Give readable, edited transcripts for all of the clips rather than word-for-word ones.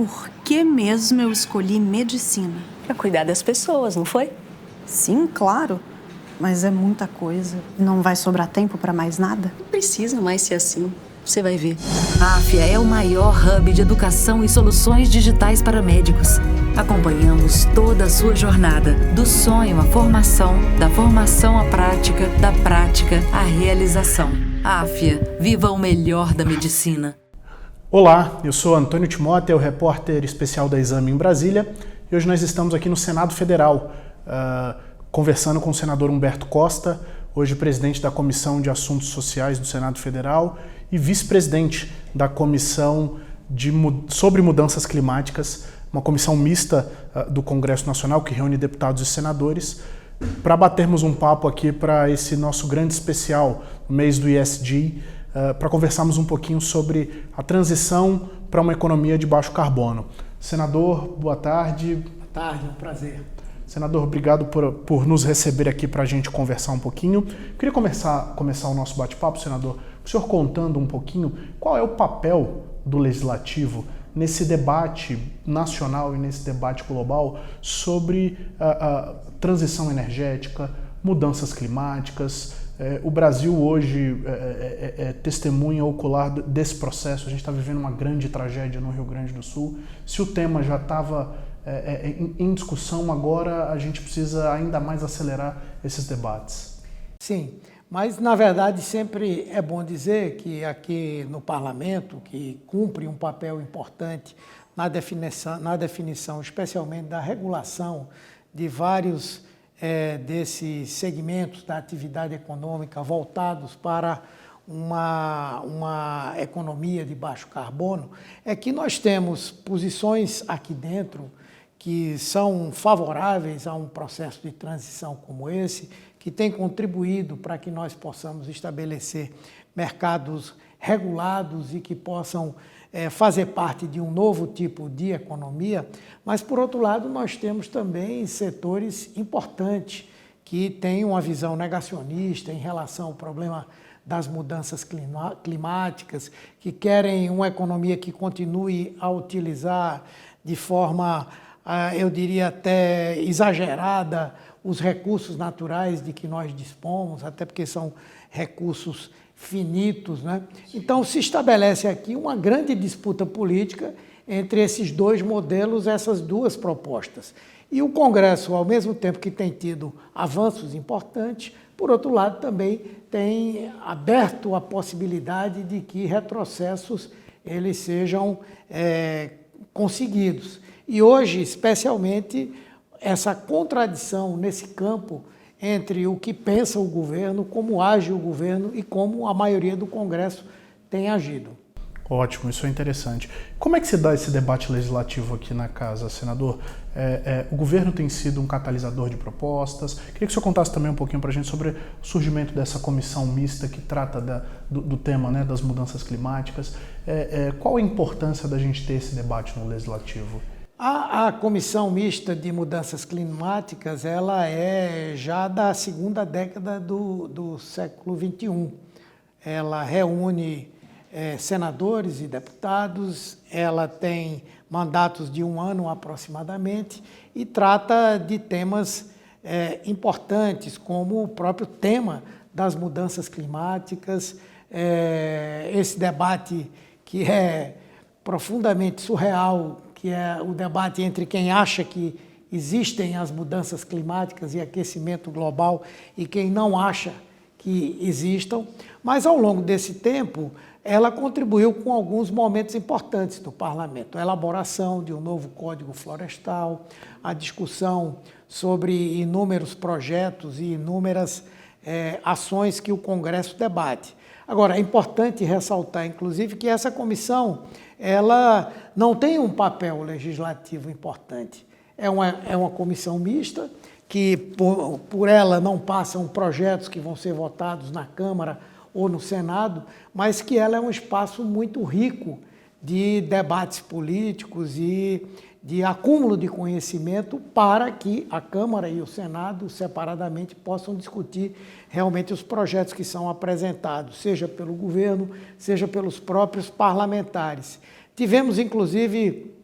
por que mesmo eu escolhi medicina? Para cuidar das pessoas, não foi? Sim, claro. Mas é muita coisa. Não vai sobrar tempo para mais nada? Não precisa mais ser assim. Você vai ver. A Afya é o maior hub de educação e soluções digitais para médicos. Acompanhamos toda a sua jornada, do sonho à formação, da formação à prática, da prática à realização. Afya, viva o melhor da medicina. Olá, eu sou Antônio Timóteo, repórter especial da Exame em Brasília, e hoje nós estamos aqui no Senado Federal, conversando com o senador Humberto Costa, hoje presidente da Comissão de Assuntos Sociais do Senado Federal e vice-presidente da Comissão sobre Mudanças Climáticas, uma comissão mista do Congresso Nacional que reúne deputados e senadores, para batermos um papo aqui para esse nosso grande especial, no mês do ESG, para conversarmos um pouquinho sobre a transição para uma economia de baixo carbono. Senador, boa tarde. Boa tarde, é um prazer. Senador, obrigado por nos receber aqui para a gente conversar um pouquinho. Queria começar o nosso bate-papo, senador, o senhor contando um pouquinho qual é o papel do Legislativo nesse debate nacional e nesse debate global sobre a transição energética, mudanças climáticas. O Brasil hoje é testemunha ocular desse processo. A gente está vivendo uma grande tragédia no Rio Grande do Sul. Se o tema já estava em discussão, agora a gente precisa ainda mais acelerar esses debates. Sim, mas na verdade sempre é bom dizer que aqui no Parlamento, que cumpre um papel importante na definição especialmente da regulação de vários desses segmentos da atividade econômica voltados para uma economia de baixo carbono, é que nós temos posições aqui dentro que são favoráveis a um processo de transição como esse, que tem contribuído para que nós possamos estabelecer mercados regulados e que possam fazer parte de um novo tipo de economia, mas, por outro lado, nós temos também setores importantes que têm uma visão negacionista em relação ao problema das mudanças climáticas, que querem uma economia que continue a utilizar de forma, eu diria até exagerada, os recursos naturais de que nós dispomos, até porque são recursos finitos, né? Então se estabelece aqui uma grande disputa política entre esses dois modelos, essas duas propostas. E o Congresso, ao mesmo tempo que tem tido avanços importantes, por outro lado também tem aberto a possibilidade de que retrocessos eles sejam conseguidos. E hoje, especialmente, essa contradição nesse campo entre o que pensa o governo, como age o governo e como a maioria do Congresso tem agido. Ótimo, isso é interessante. Como é que se dá esse debate legislativo aqui na casa, senador? O governo tem sido um catalisador de propostas. Queria que o senhor contasse também um pouquinho para a gente sobre o surgimento dessa comissão mista que trata do tema, né, das mudanças climáticas. Qual a importância da gente ter esse debate no legislativo? A Comissão Mista de Mudanças Climáticas, ela é já da segunda década do século XXI. Ela reúne senadores e deputados, ela tem mandatos de 1 ano aproximadamente e trata de temas importantes, como o próprio tema das mudanças climáticas, esse debate que é profundamente surreal, que é o debate entre quem acha que existem as mudanças climáticas e aquecimento global e quem não acha que existam. Mas, ao longo desse tempo, ela contribuiu com alguns momentos importantes do Parlamento. A elaboração de um novo Código Florestal, a discussão sobre inúmeros projetos e inúmeras ações que o Congresso debate. Agora, é importante ressaltar, inclusive, que essa comissão ela não tem um papel legislativo importante. É uma comissão mista, que por ela não passam projetos que vão ser votados na Câmara ou no Senado, mas que ela é um espaço muito rico de debates políticos e de acúmulo de conhecimento para que a Câmara e o Senado, separadamente, possam discutir realmente os projetos que são apresentados, seja pelo governo, seja pelos próprios parlamentares. Tivemos, inclusive,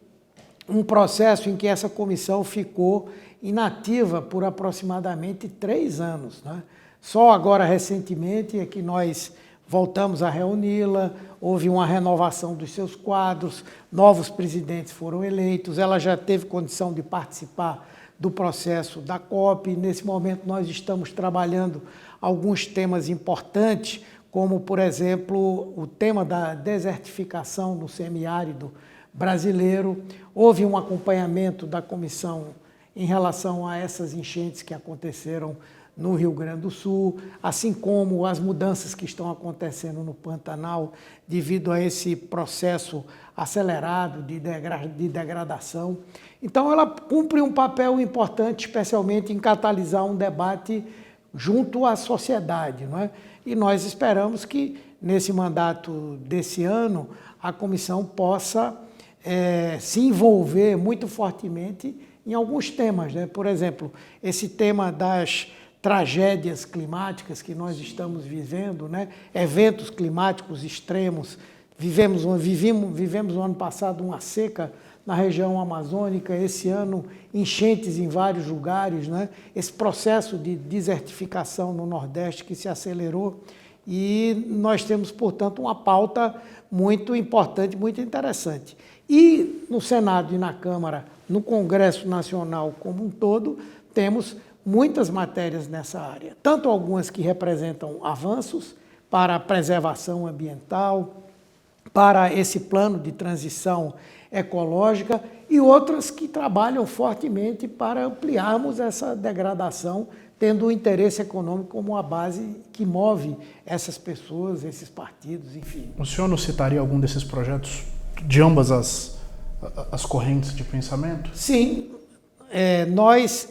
um processo em que essa comissão ficou inativa por aproximadamente 3 anos, né? Só agora, recentemente, é que nós voltamos a reuni-la, houve uma renovação dos seus quadros, novos presidentes foram eleitos, ela já teve condição de participar do processo da COP. Nesse momento, nós estamos trabalhando alguns temas importantes, como, por exemplo, o tema da desertificação no semiárido brasileiro. Houve um acompanhamento da comissão em relação a essas enchentes que aconteceram no Rio Grande do Sul, assim como as mudanças que estão acontecendo no Pantanal devido a esse processo acelerado de degradação. Então, ela cumpre um papel importante, especialmente em catalisar um debate junto à sociedade, não é? E nós esperamos que, nesse mandato desse ano, a comissão possa se envolver muito fortemente em alguns temas, né? Por exemplo, esse tema das tragédias climáticas que nós estamos vivendo, né? Eventos climáticos extremos. Vivemos no ano passado uma seca na região amazônica, esse ano enchentes em vários lugares, né? Esse processo de desertificação no Nordeste que se acelerou, e nós temos, portanto, uma pauta muito importante, muito interessante. E no Senado e na Câmara, no Congresso Nacional como um todo, temos muitas matérias nessa área, tanto algumas que representam avanços para a preservação ambiental, para esse plano de transição ecológica, e outras que trabalham fortemente para ampliarmos essa degradação, tendo o interesse econômico como a base que move essas pessoas, esses partidos, enfim. O senhor nos citaria algum desses projetos de ambas as correntes de pensamento? Sim. Nós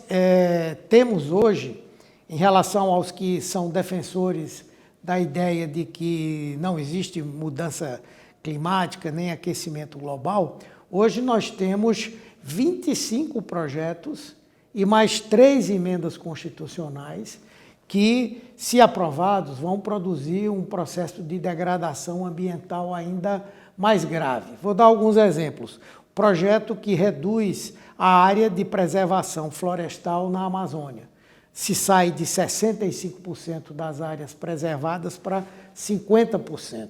temos hoje, em relação aos que são defensores da ideia de que não existe mudança climática nem aquecimento global, hoje nós temos 25 projetos e mais 3 emendas constitucionais que, se aprovados, vão produzir um processo de degradação ambiental ainda mais grave. Vou dar alguns exemplos. Projeto que reduz a área de preservação florestal na Amazônia. Se sai de 65% das áreas preservadas para 50%.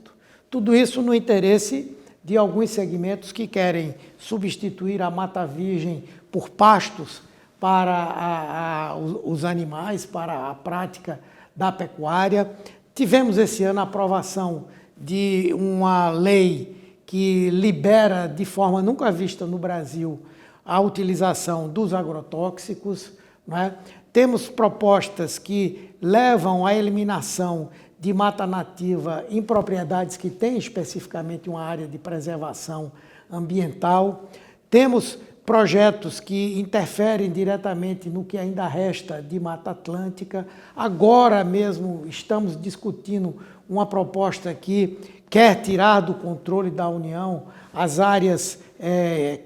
Tudo isso no interesse de alguns segmentos que querem substituir a mata virgem por pastos para os animais, para a prática da pecuária. Tivemos esse ano a aprovação de uma lei que libera de forma nunca vista no Brasil a utilização dos agrotóxicos, não é? Temos propostas que levam à eliminação de mata nativa em propriedades que têm especificamente uma área de preservação ambiental. Temos projetos que interferem diretamente no que ainda resta de Mata Atlântica. Agora mesmo estamos discutindo uma proposta que quer tirar do controle da União as áreas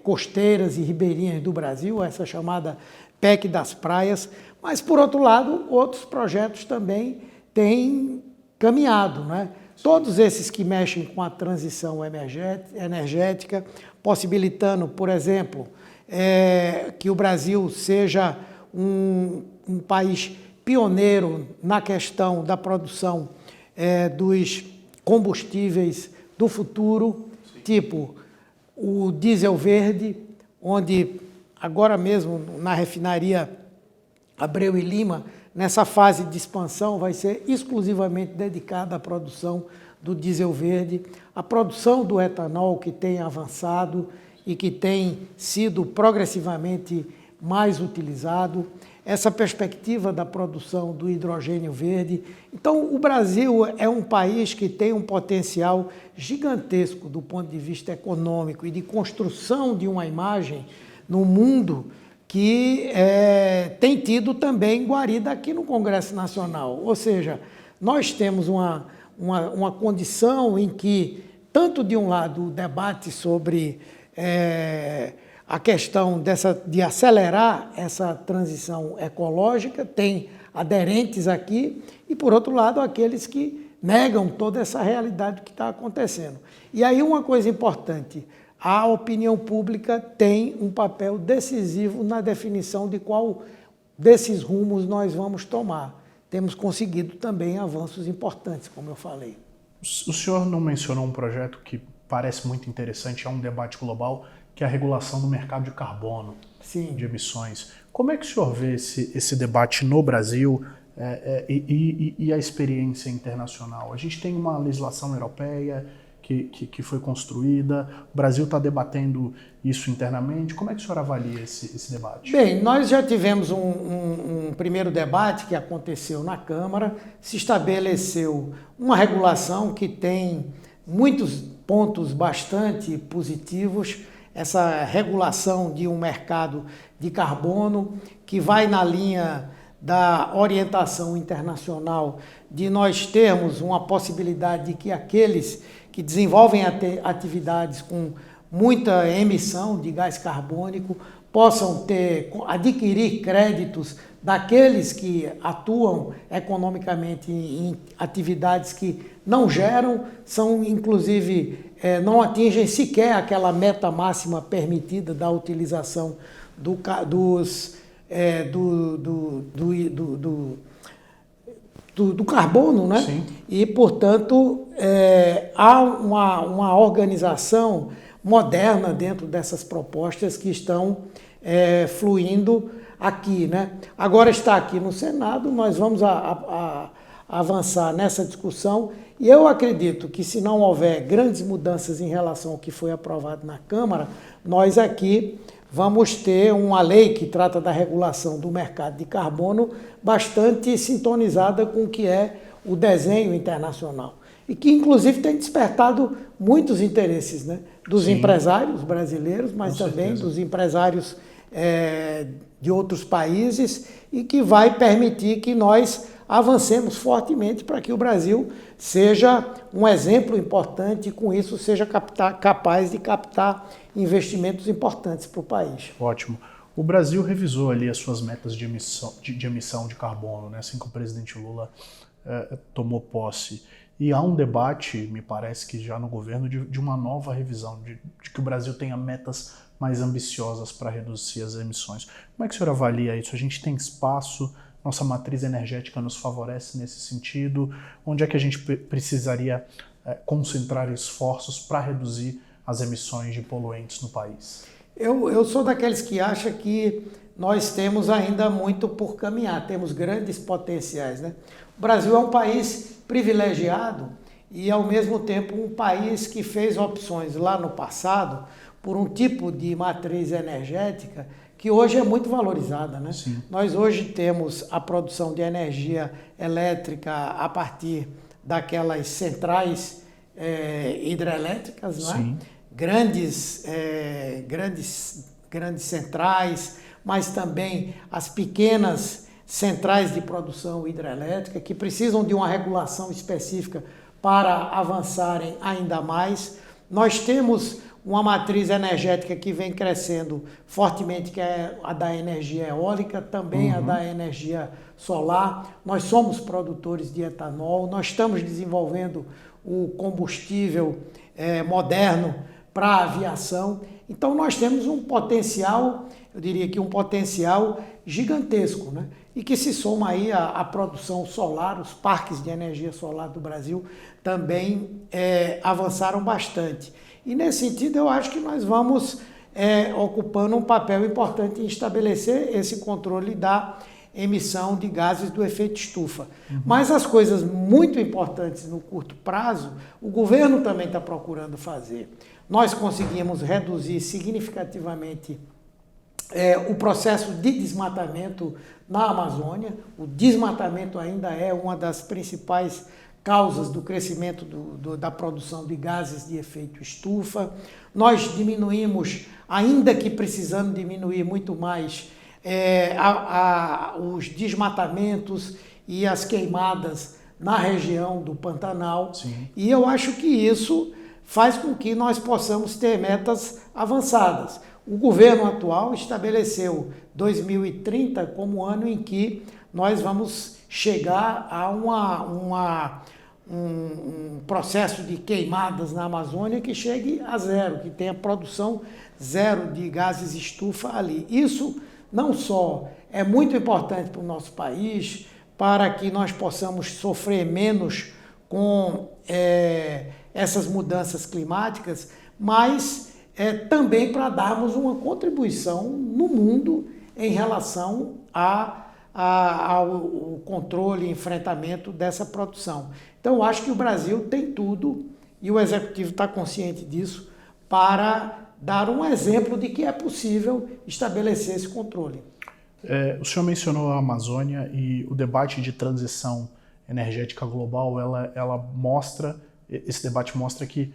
costeiras e ribeirinhas do Brasil, essa chamada PEC das praias, mas, por outro lado, outros projetos também têm caminhado, né? Todos esses que mexem com a transição energética, possibilitando, por exemplo, que o Brasil seja um país pioneiro na questão da produção dos combustíveis do futuro, tipo o diesel verde, onde agora mesmo na refinaria Abreu e Lima, nessa fase de expansão, vai ser exclusivamente dedicada à produção do diesel verde, a produção do etanol, que tem avançado e que tem sido progressivamente mais utilizado, essa perspectiva da produção do hidrogênio verde. Então, o Brasil é um país que tem um potencial gigantesco do ponto de vista econômico e de construção de uma imagem no mundo que tem tido também guarida aqui no Congresso Nacional. Ou seja, nós temos uma condição em que, tanto de um lado, o debate sobre a questão de acelerar essa transição ecológica, tem aderentes aqui, e, por outro lado, aqueles que negam toda essa realidade que está acontecendo. E aí uma coisa importante, a opinião pública tem um papel decisivo na definição de qual desses rumos nós vamos tomar. Temos conseguido também avanços importantes, como eu falei. O senhor não mencionou um projeto que parece muito interessante, é um debate global, que é a regulação do mercado de carbono, Sim. de emissões. Como é que o senhor vê esse debate no Brasil e a experiência internacional? A gente tem uma legislação europeia que foi construída, o Brasil está debatendo isso internamente. Como é que o senhor avalia esse debate? Bem, nós já tivemos um primeiro debate que aconteceu na Câmara, se estabeleceu uma regulação que tem muitos pontos bastante positivos, essa regulação de um mercado de carbono que vai na linha da orientação internacional de nós termos uma possibilidade de que aqueles que desenvolvem atividades com muita emissão de gás carbônico possam adquirir créditos daqueles que atuam economicamente em atividades que não geram, são inclusive não atingem sequer aquela meta máxima permitida da utilização do carbono, né? Sim. E, portanto, há uma organização moderna dentro dessas propostas que estão fluindo aqui, né? Agora está aqui no Senado, nós vamos avançar nessa discussão e eu acredito que se não houver grandes mudanças em relação ao que foi aprovado na Câmara, nós aqui vamos ter uma lei que trata da regulação do mercado de carbono bastante sintonizada com o que é o desenho internacional. E que, inclusive, tem despertado muitos interesses, né? Dos Sim. empresários brasileiros, mas Com também certeza. dos empresários de outros países e que vai permitir que nós avancemos fortemente para que o Brasil seja um exemplo importante e, com isso, seja capaz de captar investimentos importantes para o país. Ótimo. O Brasil revisou ali as suas metas de emissão de carbono, né, assim que o presidente Lula tomou posse. E há um debate, me parece que já no governo, de uma nova revisão, de que o Brasil tenha metas mais ambiciosas para reduzir as emissões. Como é que o senhor avalia isso? A gente tem espaço? Nossa matriz energética nos favorece nesse sentido? Onde é que a gente precisaria concentrar esforços para reduzir as emissões de poluentes no país? Eu sou daqueles que acham que nós temos ainda muito por caminhar, temos grandes potenciais, né? O Brasil é um país privilegiado e, ao mesmo tempo, um país que fez opções lá no passado por um tipo de matriz energética que hoje é muito valorizada, né? Sim. Nós hoje temos a produção de energia elétrica a partir daquelas centrais hidrelétricas, né? Grandes centrais, mas também as pequenas centrais de produção hidrelétrica que precisam de uma regulação específica para avançarem ainda mais. Nós temos uma matriz energética que vem crescendo fortemente, que é a da energia eólica, também a da energia solar. Nós somos produtores de etanol, nós estamos desenvolvendo o combustível moderno para a aviação. Então nós temos um potencial, eu diria que um potencial gigantesco, né? E que se soma aí à produção solar, os parques de energia solar do Brasil também avançaram bastante. E nesse sentido eu acho que nós vamos ocupando um papel importante em estabelecer esse controle da emissão de gases do efeito estufa. Mas as coisas muito importantes no curto prazo, o governo também está procurando fazer. Nós conseguimos reduzir significativamente o processo de desmatamento na Amazônia. O desmatamento ainda é uma das principais causas do crescimento da produção de gases de efeito estufa. Nós diminuímos, ainda que precisando diminuir muito mais, os desmatamentos e as queimadas na região do Pantanal. Sim. E eu acho que isso faz com que nós possamos ter metas avançadas. O governo atual estabeleceu 2030 como ano em que nós vamos chegar a um processo de queimadas na Amazônia que chegue a zero, que tenha produção zero de gases estufa ali. Isso não só é muito importante para o nosso país, para que nós possamos sofrer menos com essas mudanças climáticas, mas também para darmos uma contribuição no mundo em relação ao controle e enfrentamento dessa produção. Então, eu acho que o Brasil tem tudo, e o Executivo está consciente disso, para dar um exemplo de que é possível estabelecer esse controle. O senhor mencionou a Amazônia e o debate de transição energética global, esse debate mostra que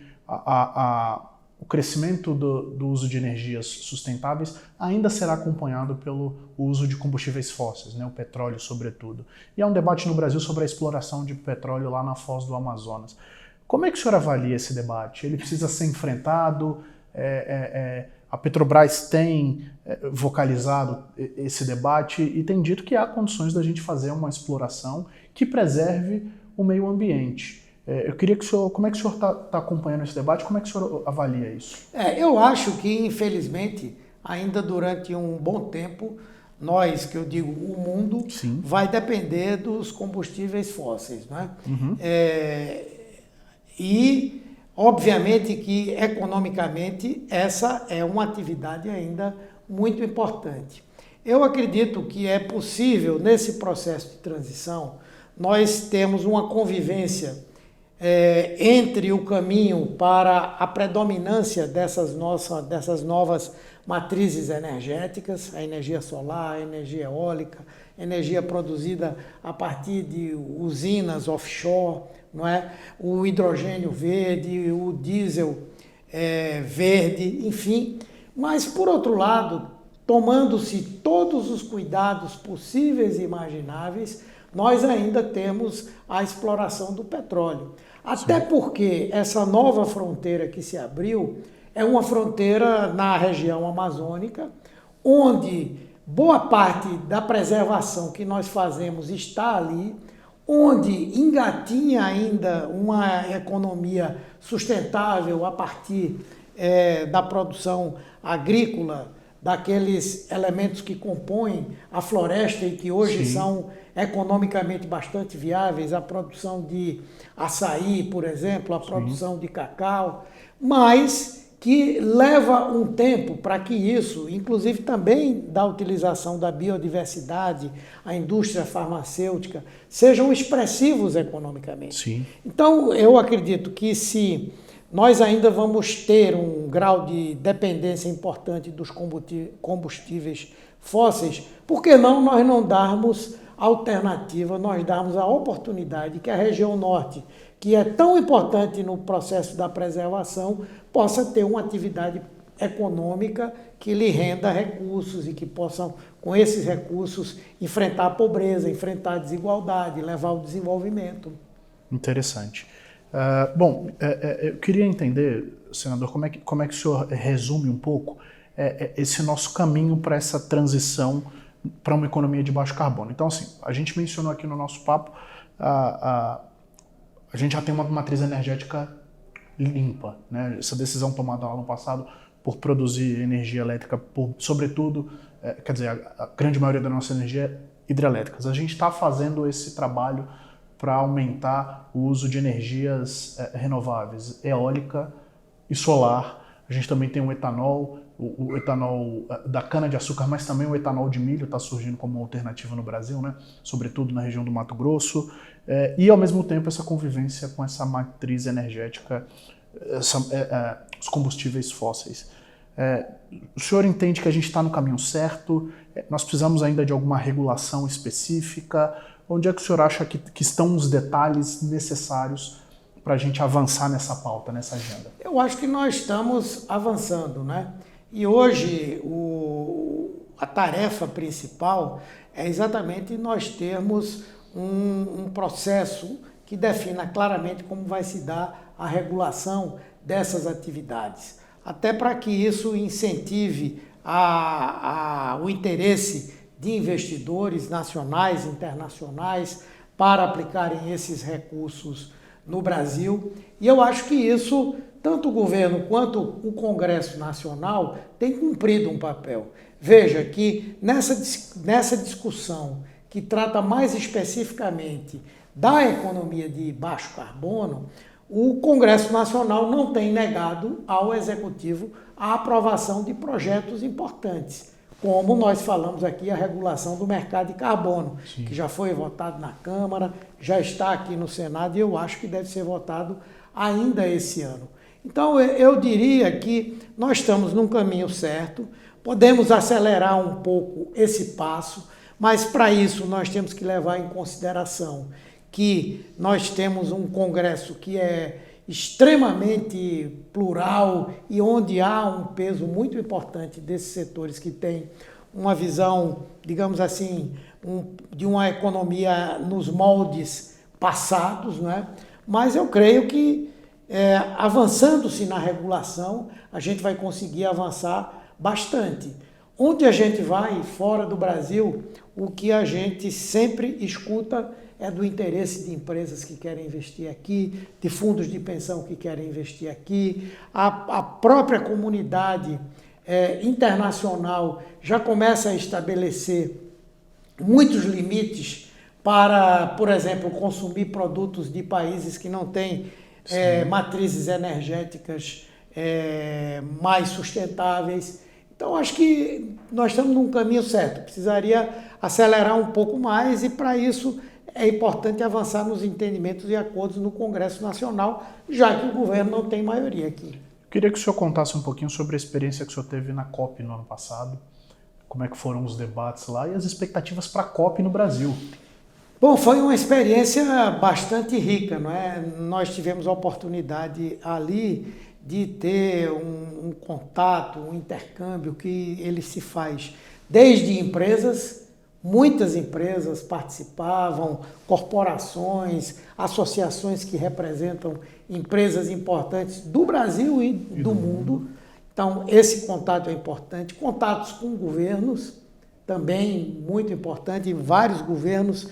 o crescimento do uso de energias sustentáveis ainda será acompanhado pelo uso de combustíveis fósseis, né, o petróleo sobretudo. E há um debate no Brasil sobre a exploração de petróleo lá na foz do Amazonas. Como é que o senhor avalia esse debate? Ele precisa ser enfrentado? A Petrobras tem vocalizado esse debate e tem dito que há condições da gente fazer uma exploração que preserve o meio ambiente. Eu queria que o senhor, como é que o senhor está acompanhando esse debate? Como é que o senhor avalia isso? Eu acho que, infelizmente, ainda durante um bom tempo, nós, que eu digo o mundo, sim, vai depender dos combustíveis fósseis, né? Uhum. E, obviamente, que economicamente essa é uma atividade ainda muito importante. Eu acredito que é possível, nesse processo de transição, nós temos uma convivência entre o caminho para a predominância dessas novas matrizes energéticas, a energia solar, a energia eólica, energia produzida a partir de usinas offshore, não é? O hidrogênio verde, o diesel verde, enfim. Mas, por outro lado, tomando-se todos os cuidados possíveis e imagináveis, nós ainda temos a exploração do petróleo. Até porque essa nova fronteira que se abriu é uma fronteira na região amazônica, onde boa parte da preservação que nós fazemos está ali, onde engatinha ainda uma economia sustentável a partir da produção agrícola, daqueles elementos que compõem a floresta e que hoje sim, são economicamente bastante viáveis, a produção de açaí, por exemplo, a produção sim, de cacau, mas que leva um tempo para que isso, inclusive também da utilização da biodiversidade, a indústria farmacêutica, sejam expressivos economicamente. Sim. Então, eu acredito que se nós ainda vamos ter um grau de dependência importante dos combustíveis fósseis, por que não nós não darmos alternativa, nós darmos a oportunidade que a região norte, que é tão importante no processo da preservação, possa ter uma atividade econômica que lhe renda recursos e que possam, com esses recursos, enfrentar a pobreza, enfrentar a desigualdade, levar ao desenvolvimento. Interessante. Eu queria entender, senador, como é que o senhor resume um pouco esse nosso caminho para essa transição para uma economia de baixo carbono. Então, assim, a gente mencionou aqui no nosso papo, a gente já tem uma matriz energética limpa, né? Essa decisão tomada lá no passado por produzir energia elétrica, sobretudo, a grande maioria da nossa energia é hidrelétricas. A gente está fazendo esse trabalho para aumentar o uso de energias renováveis, eólica e solar. A gente também tem o etanol da cana-de-açúcar, mas também o etanol de milho está surgindo como uma alternativa no Brasil, né? Sobretudo na região do Mato Grosso, e ao mesmo tempo essa convivência com essa matriz energética, os combustíveis fósseis. O senhor entende que a gente está no caminho certo? Nós precisamos ainda de alguma regulação específica? Onde é que o senhor acha que estão os detalhes necessários para a gente avançar nessa pauta, nessa agenda? Eu acho que nós estamos avançando, né? E hoje a tarefa principal é exatamente nós termos um processo que defina claramente como vai se dar a regulação dessas atividades. Até para que isso incentive o interesse de investidores nacionais e internacionais para aplicarem esses recursos no Brasil. E eu acho que isso, tanto o governo quanto o Congresso Nacional, tem cumprido um papel. Veja que nessa discussão que trata mais especificamente da economia de baixo carbono, o Congresso Nacional não tem negado ao Executivo a aprovação de projetos importantes, como nós falamos aqui, a regulação do mercado de carbono, Sim. que já foi votado na Câmara, já está aqui no Senado e eu acho que deve ser votado ainda esse ano. Então, eu diria que nós estamos num caminho certo, podemos acelerar um pouco esse passo, mas para isso nós temos que levar em consideração que nós temos um Congresso que é extremamente plural e onde há um peso muito importante desses setores que têm uma visão, digamos assim, de uma economia nos moldes passados, né? Mas eu creio que avançando-se na regulação, a gente vai conseguir avançar bastante. Onde a gente vai, fora do Brasil, o que a gente sempre escuta é do interesse de empresas que querem investir aqui, de fundos de pensão que querem investir aqui. A própria comunidade internacional já começa a estabelecer muitos limites para, por exemplo, consumir produtos de países que não têm matrizes energéticas mais sustentáveis. Então, acho que nós estamos num caminho certo. Precisaria acelerar um pouco mais e, para isso, é importante avançar nos entendimentos e acordos no Congresso Nacional, já que o governo não tem maioria aqui. Eu queria que o senhor contasse um pouquinho sobre a experiência que o senhor teve na COP no ano passado, como é que foram os debates lá e as expectativas para a COP no Brasil. Bom, foi uma experiência bastante rica, não é? Nós tivemos a oportunidade ali de ter um contato, um intercâmbio que ele se faz desde empresas. Muitas empresas participavam, corporações, associações que representam empresas importantes do Brasil e do mundo. Então, esse contato é importante. Contatos com governos, também muito importante. Vários governos,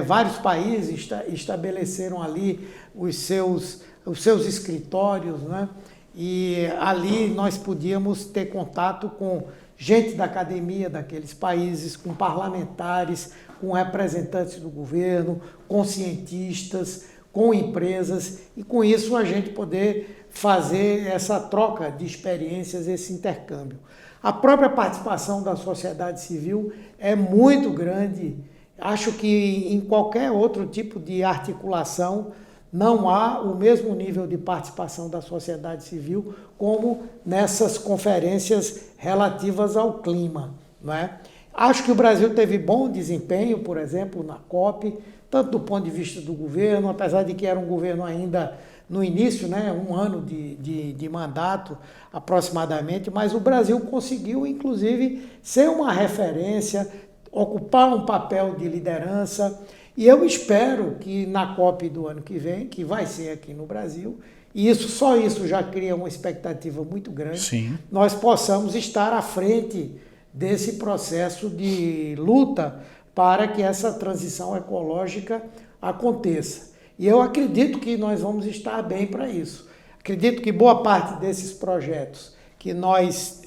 vários países estabeleceram ali os seus escritórios, né? E ali nós podíamos ter contato com gente da academia daqueles países, com parlamentares, com representantes do governo, com cientistas, com empresas, e com isso a gente poder fazer essa troca de experiências, esse intercâmbio. A própria participação da sociedade civil é muito grande. Acho que em qualquer outro tipo de articulação não há o mesmo nível de participação da sociedade civil como nessas conferências relativas ao clima, não é? Acho que o Brasil teve bom desempenho, por exemplo, na COP, tanto do ponto de vista do governo, apesar de que era um governo ainda no início, né, um ano de mandato aproximadamente, mas o Brasil conseguiu, inclusive, ser uma referência, ocupar um papel de liderança. E eu espero que na COP do ano que vem, que vai ser aqui no Brasil, e só isso já cria uma expectativa muito grande, Sim. nós possamos estar à frente desse processo de luta para que essa transição ecológica aconteça. E eu acredito que nós vamos estar bem para isso. Acredito que boa parte desses projetos que nós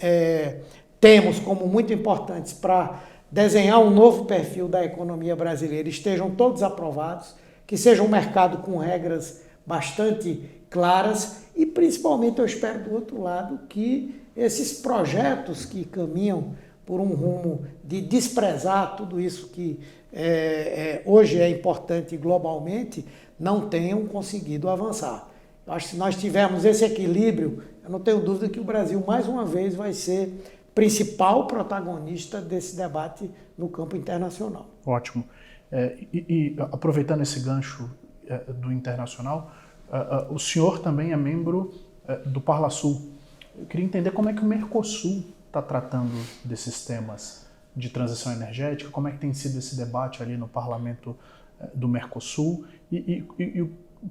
temos como muito importantes para desenhar um novo perfil da economia brasileira estejam todos aprovados, que seja um mercado com regras bastante claras e, principalmente, eu espero do outro lado que esses projetos que caminham por um rumo de desprezar tudo isso que hoje é importante globalmente, não tenham conseguido avançar. Eu acho que se nós tivermos esse equilíbrio, eu não tenho dúvida que o Brasil, mais uma vez, vai ser principal protagonista desse debate no campo internacional. Ótimo. E aproveitando esse gancho do internacional, o senhor também é membro do Parlasul. Eu queria entender como é que o Mercosul está tratando desses temas de transição energética, como é que tem sido esse debate ali no parlamento do Mercosul e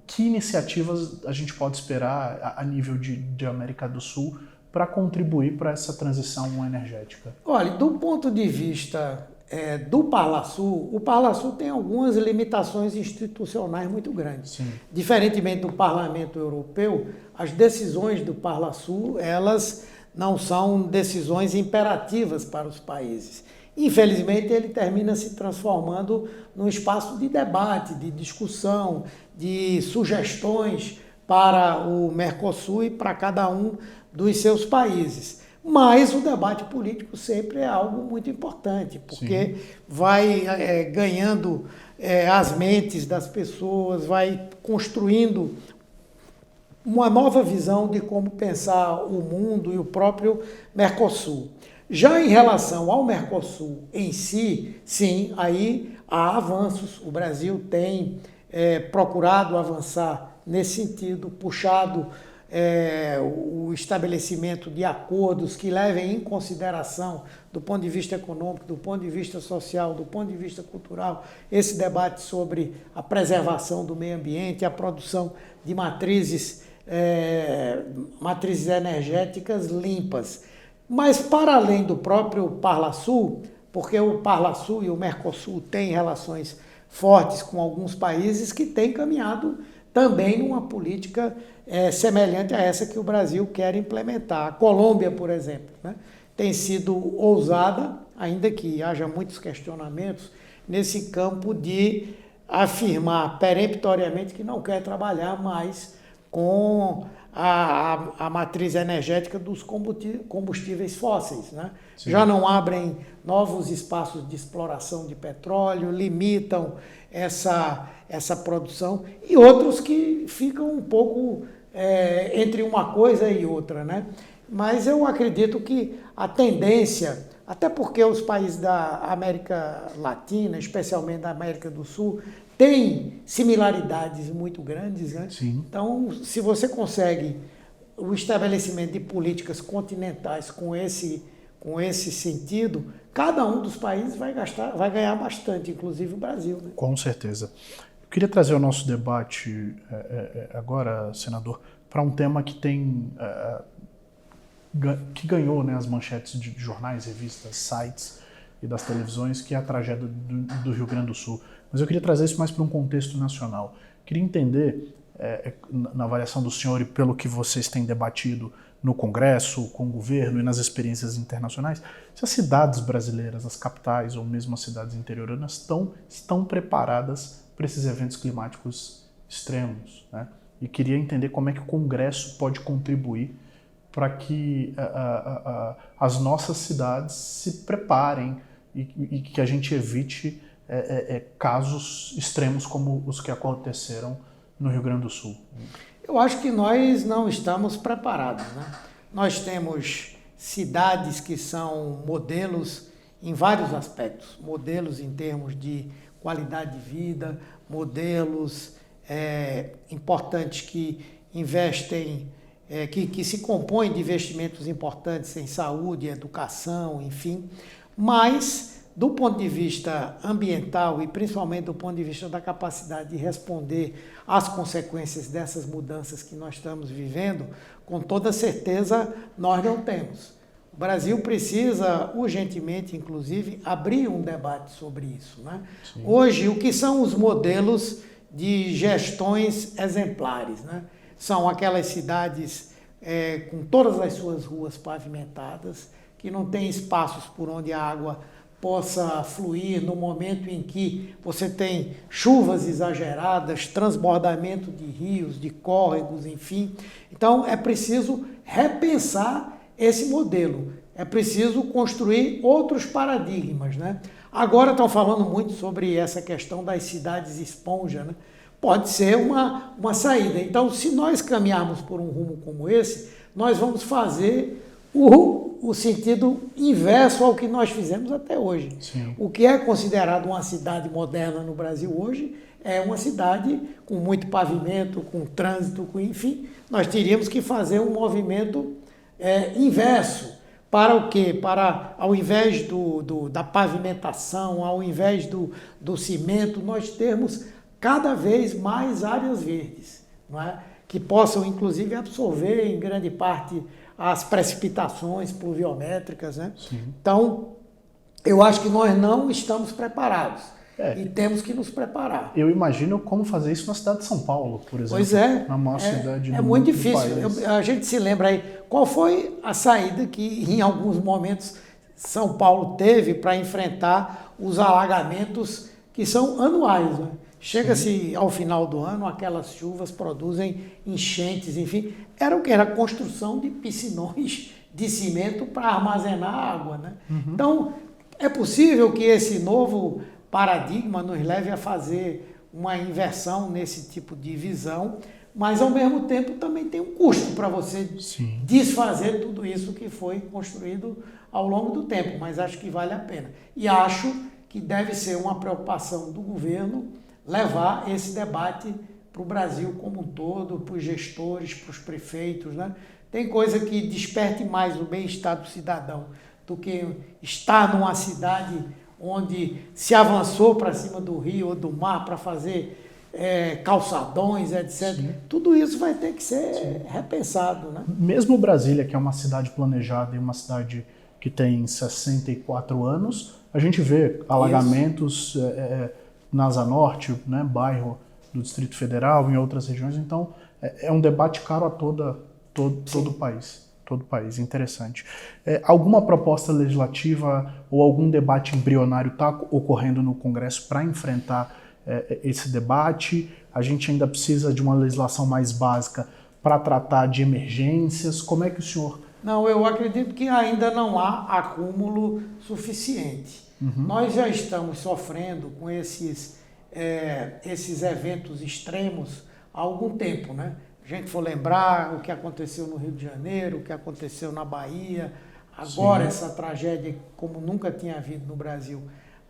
que iniciativas a gente pode esperar a nível de América do Sul para contribuir para essa transição energética? Olha, do ponto de vista do Parlasul, o Parlasul tem algumas limitações institucionais muito grandes. Sim. Diferentemente do Parlamento Europeu, as decisões do Parlasul, elas não são decisões imperativas para os países. Infelizmente, ele termina se transformando num espaço de debate, de discussão, de sugestões para o Mercosul e para cada um dos seus países. Mas o debate político sempre é algo muito importante, porque vai ganhando as mentes das pessoas, vai construindo uma nova visão de como pensar o mundo e o próprio Mercosul. Já em relação ao Mercosul em si, sim, aí há avanços. O Brasil tem procurado avançar nesse sentido, puxado o estabelecimento de acordos que levem em consideração, do ponto de vista econômico, do ponto de vista social, do ponto de vista cultural, esse debate sobre a preservação do meio ambiente, a produção de matrizes energéticas limpas. Mas, para além do próprio Parlasul, porque o Parlasul e o Mercosul têm relações fortes com alguns países que têm caminhado também numa política semelhante a essa que o Brasil quer implementar. A Colômbia, por exemplo, né, tem sido ousada, ainda que haja muitos questionamentos, nesse campo de afirmar peremptoriamente que não quer trabalhar mais com a matriz energética dos combustíveis fósseis, né? Já não abrem novos espaços de exploração de petróleo, limitam essa produção, e outros que ficam um pouco entre uma coisa e outra, né? Mas eu acredito que a tendência, até porque os países da América Latina, especialmente da América do Sul, têm similaridades muito grandes, né? Sim. Então, se você consegue o estabelecimento de políticas continentais com esse sentido, cada um dos países vai ganhar bastante, inclusive o Brasil, né? Com certeza. Eu queria trazer o nosso debate agora, senador, para um tema que que ganhou, né, as manchetes de jornais, revistas, sites e das televisões, que é a tragédia do Rio Grande do Sul. Mas eu queria trazer isso mais para um contexto nacional. Queria entender, na avaliação do senhor e pelo que vocês têm debatido no Congresso, com o governo e nas experiências internacionais, se as cidades brasileiras, as capitais ou mesmo as cidades interioranas estão preparadas para esses eventos climáticos extremos, né? E queria entender como é que o Congresso pode contribuir para que as nossas cidades se preparem e que a gente evite casos extremos como os que aconteceram no Rio Grande do Sul. Eu acho que nós não estamos preparados, né? Nós temos cidades que são modelos em vários aspectos, modelos em termos de qualidade de vida, modelos importantes que investem, que se compõem de investimentos importantes em saúde, educação, enfim, mas do ponto de vista ambiental e principalmente do ponto de vista da capacidade de responder às consequências dessas mudanças que nós estamos vivendo, com toda certeza nós não temos. O Brasil precisa urgentemente, inclusive, abrir um debate sobre isso, né? Hoje, o que são os modelos de gestões exemplares, né? São aquelas cidades com todas as suas ruas pavimentadas, que não tem espaços por onde a água possa fluir no momento em que você tem chuvas exageradas, transbordamento de rios, de córregos, enfim. Então, é preciso repensar esse modelo, é preciso construir outros paradigmas, né? Agora estão falando muito sobre essa questão das cidades esponja, né? Pode ser uma saída. Então, se nós caminharmos por um rumo como esse, nós vamos fazer o sentido inverso ao que nós fizemos até hoje. Sim. O que é considerado uma cidade moderna no Brasil hoje é uma cidade com muito pavimento, com trânsito, enfim. Nós teríamos que fazer um movimento inverso. Para o quê? Para, ao invés da pavimentação, ao invés do cimento, nós termos cada vez mais áreas verdes, não é? Que possam, inclusive, absorver em grande parte as precipitações pluviométricas, né? Sim. Então, eu acho que nós não estamos preparados. E temos que nos preparar. Eu imagino como fazer isso na cidade de São Paulo, por exemplo. Pois é. Na maior cidade é muito difícil. A gente se lembra aí, qual foi a saída que em alguns momentos São Paulo teve para enfrentar os alagamentos que são anuais, né? Chega-se ao final do ano, aquelas chuvas produzem enchentes, enfim. Era o que? Era a construção de piscinões de cimento para armazenar água, né? Então, é possível que esse novo paradigma nos leve a fazer uma inversão nesse tipo de visão, mas ao mesmo tempo também tem um custo para você desfazer tudo isso que foi construído ao longo do tempo, mas acho que vale a pena. E acho que deve ser uma preocupação do governo levar esse debate para o Brasil como um todo, para os gestores, para os prefeitos, né? Tem coisa que desperte mais o bem-estar do cidadão do que estar numa cidade onde se avançou para cima do rio ou do mar para fazer calçadões, etc. Sim. Tudo isso vai ter que ser repensado, né? Mesmo Brasília, que é uma cidade planejada e uma cidade que tem 64 anos, a gente vê alagamentos na Asa Norte, né, bairro do Distrito Federal, em outras regiões. Então, é um debate caro a todo o país. Todo o país, interessante. Alguma proposta legislativa ou algum debate embrionário está ocorrendo no Congresso para enfrentar esse debate? A gente ainda precisa de uma legislação mais básica para tratar de emergências? Como é que o senhor... Não, eu acredito que ainda não há acúmulo suficiente. Nós já estamos sofrendo com esses eventos extremos há algum tempo, né? A gente for lembrar o que aconteceu no Rio de Janeiro, o que aconteceu na Bahia, agora essa tragédia como nunca tinha havido no Brasil,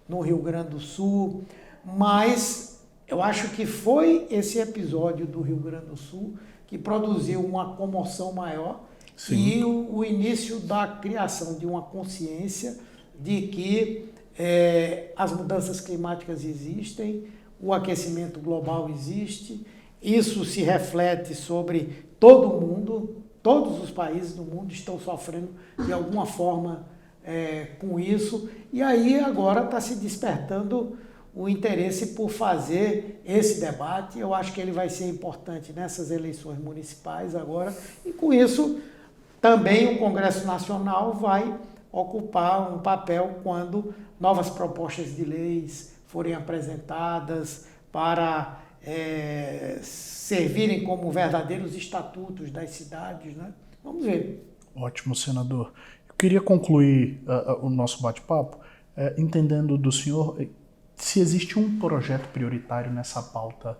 no Rio Grande do Sul, mas eu acho que foi esse episódio do Rio Grande do Sul que produziu uma comoção maior e o início da criação de uma consciência de que as mudanças climáticas existem, o aquecimento global existe. Isso se reflete sobre todo o mundo, todos os países do mundo estão sofrendo de alguma forma com isso. E aí agora está se despertando o interesse por fazer esse debate. Eu acho que ele vai ser importante nessas eleições municipais agora. E com isso também o Congresso Nacional vai ocupar um papel quando novas propostas de leis forem apresentadas para... servirem como verdadeiros estatutos das cidades, né? Vamos ver. Ótimo, senador. Eu queria concluir o nosso bate-papo entendendo do senhor se existe um projeto prioritário nessa pauta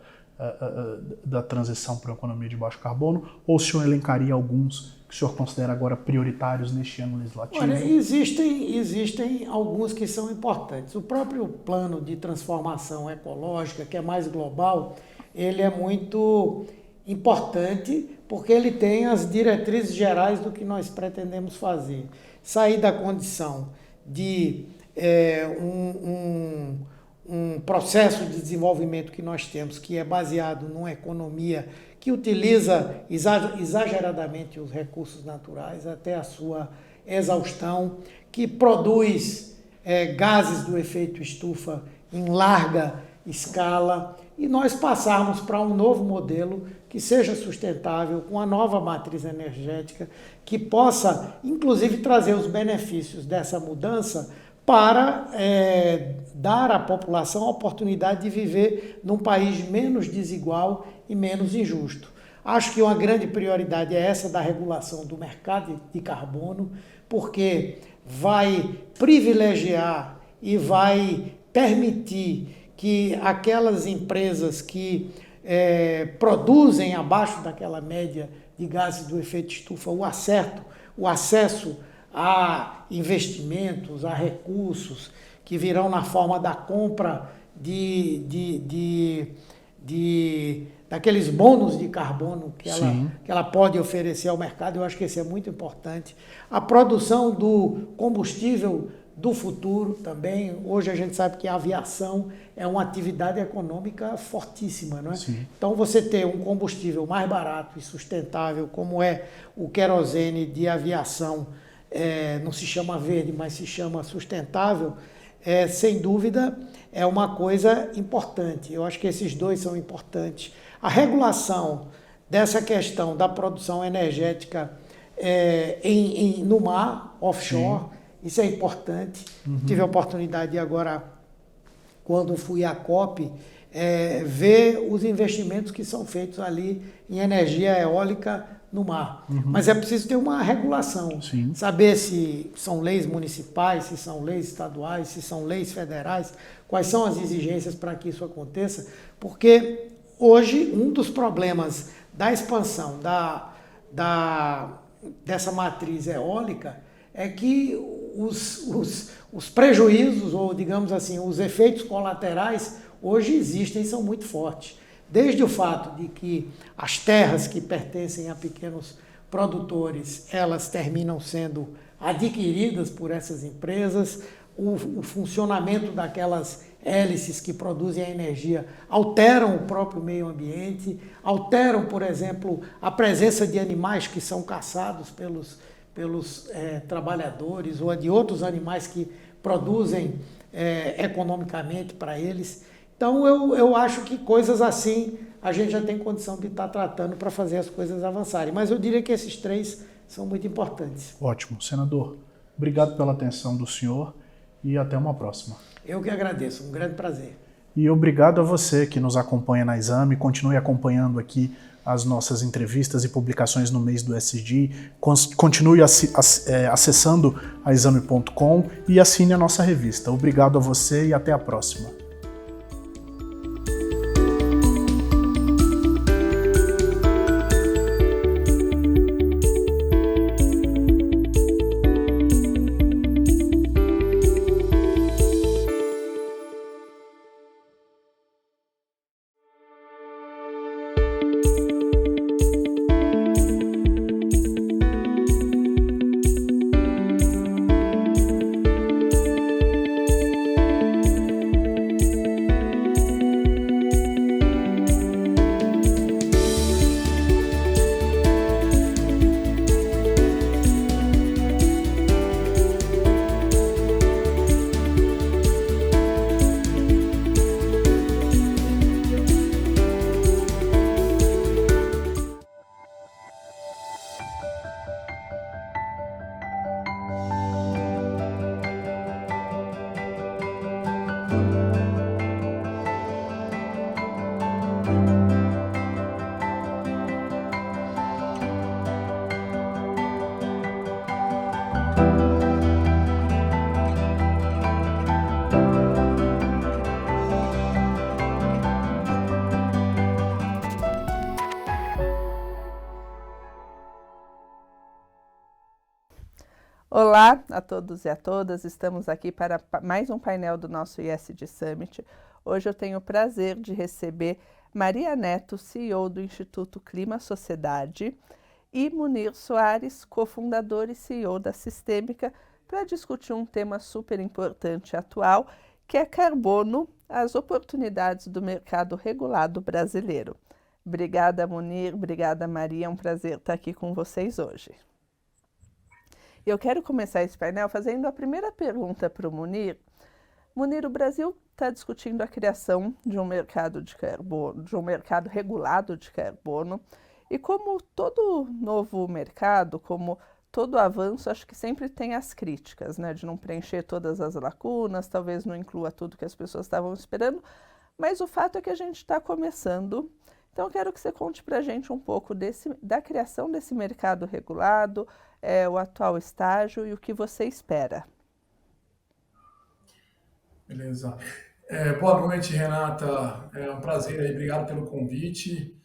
da transição para a economia de baixo carbono, ou o senhor elencaria alguns que o senhor considera agora prioritários neste ano legislativo? Olha, existem alguns que são importantes. O próprio plano de transformação ecológica, que é mais global, ele é muito importante porque ele tem as diretrizes gerais do que nós pretendemos fazer. Sair da condição de um processo de desenvolvimento que nós temos, que é baseado numa economia que utiliza exageradamente os recursos naturais até a sua exaustão, que produz gases do efeito estufa em larga escala, e nós passarmos para um novo modelo que seja sustentável, com a nova matriz energética, que possa, inclusive, trazer os benefícios dessa mudança para dar à população a oportunidade de viver num país menos desigual e menos injusto. Acho que uma grande prioridade é essa da regulação do mercado de carbono, porque vai privilegiar e vai permitir que aquelas empresas que produzem abaixo daquela média de gases do efeito estufa o acesso a investimentos, a recursos que virão na forma da compra daqueles bônus de carbono que ela pode oferecer ao mercado. Eu acho que isso é muito importante. A produção do combustível do futuro também. Hoje a gente sabe que a aviação é uma atividade econômica fortíssima, não é? Sim. Então você ter um combustível mais barato e sustentável, como é o querosene de aviação, não se chama verde, mas se chama sustentável, sem dúvida é uma coisa importante. Eu acho que esses dois são importantes. A regulação dessa questão da produção energética no mar, offshore, isso é importante. Tive a oportunidade agora, quando fui à COP, ver os investimentos que são feitos ali em energia eólica no mar. Mas é preciso ter uma regulação, saber se são leis municipais, se são leis estaduais, se são leis federais, quais são as exigências para que isso aconteça, porque hoje um dos problemas da expansão dessa matriz eólica é que os prejuízos, ou digamos assim, os efeitos colaterais hoje existem e são muito fortes. Desde o fato de que as terras que pertencem a pequenos produtores, elas terminam sendo adquiridas por essas empresas, o funcionamento daquelas hélices que produzem a energia alteram o próprio meio ambiente, alteram, por exemplo, a presença de animais que são caçados pelos trabalhadores ou de outros animais que produzem economicamente para eles. Então, eu acho que coisas assim a gente já tem condição de estar tratando para fazer as coisas avançarem. Mas eu diria que esses três são muito importantes. Ótimo. Senador, obrigado pela atenção do senhor e até uma próxima. Eu que agradeço, um grande prazer. E obrigado a você que nos acompanha na Exame, continue acompanhando aqui as nossas entrevistas e publicações no mês do ESG, continue acessando a exame.com e assine a nossa revista. Obrigado a você e até a próxima. Olá a todos e a todas, estamos aqui para mais um painel do nosso ESG Summit. Hoje eu tenho o prazer de receber Maria Neto, CEO do Instituto Clima Sociedade, e Munir Soares, cofundador e CEO da Sistêmica, para discutir um tema super importante e atual, que é carbono, as oportunidades do mercado regulado brasileiro. Obrigada, Munir, obrigada, Maria, é um prazer estar aqui com vocês hoje. Eu quero começar esse painel fazendo a primeira pergunta para o Munir. Munir, o Brasil está discutindo a criação de um mercado de carbono, de um mercado regulado de carbono, e como todo novo mercado, como todo avanço, acho que sempre tem as críticas, né, de não preencher todas as lacunas, talvez não inclua tudo que as pessoas estavam esperando, mas o fato é que a gente está começando. Então, eu quero que você conte para a gente um pouco da criação desse mercado regulado, o atual estágio e o que você espera. Beleza. Boa noite, Renata. É um prazer aí, obrigado pelo convite.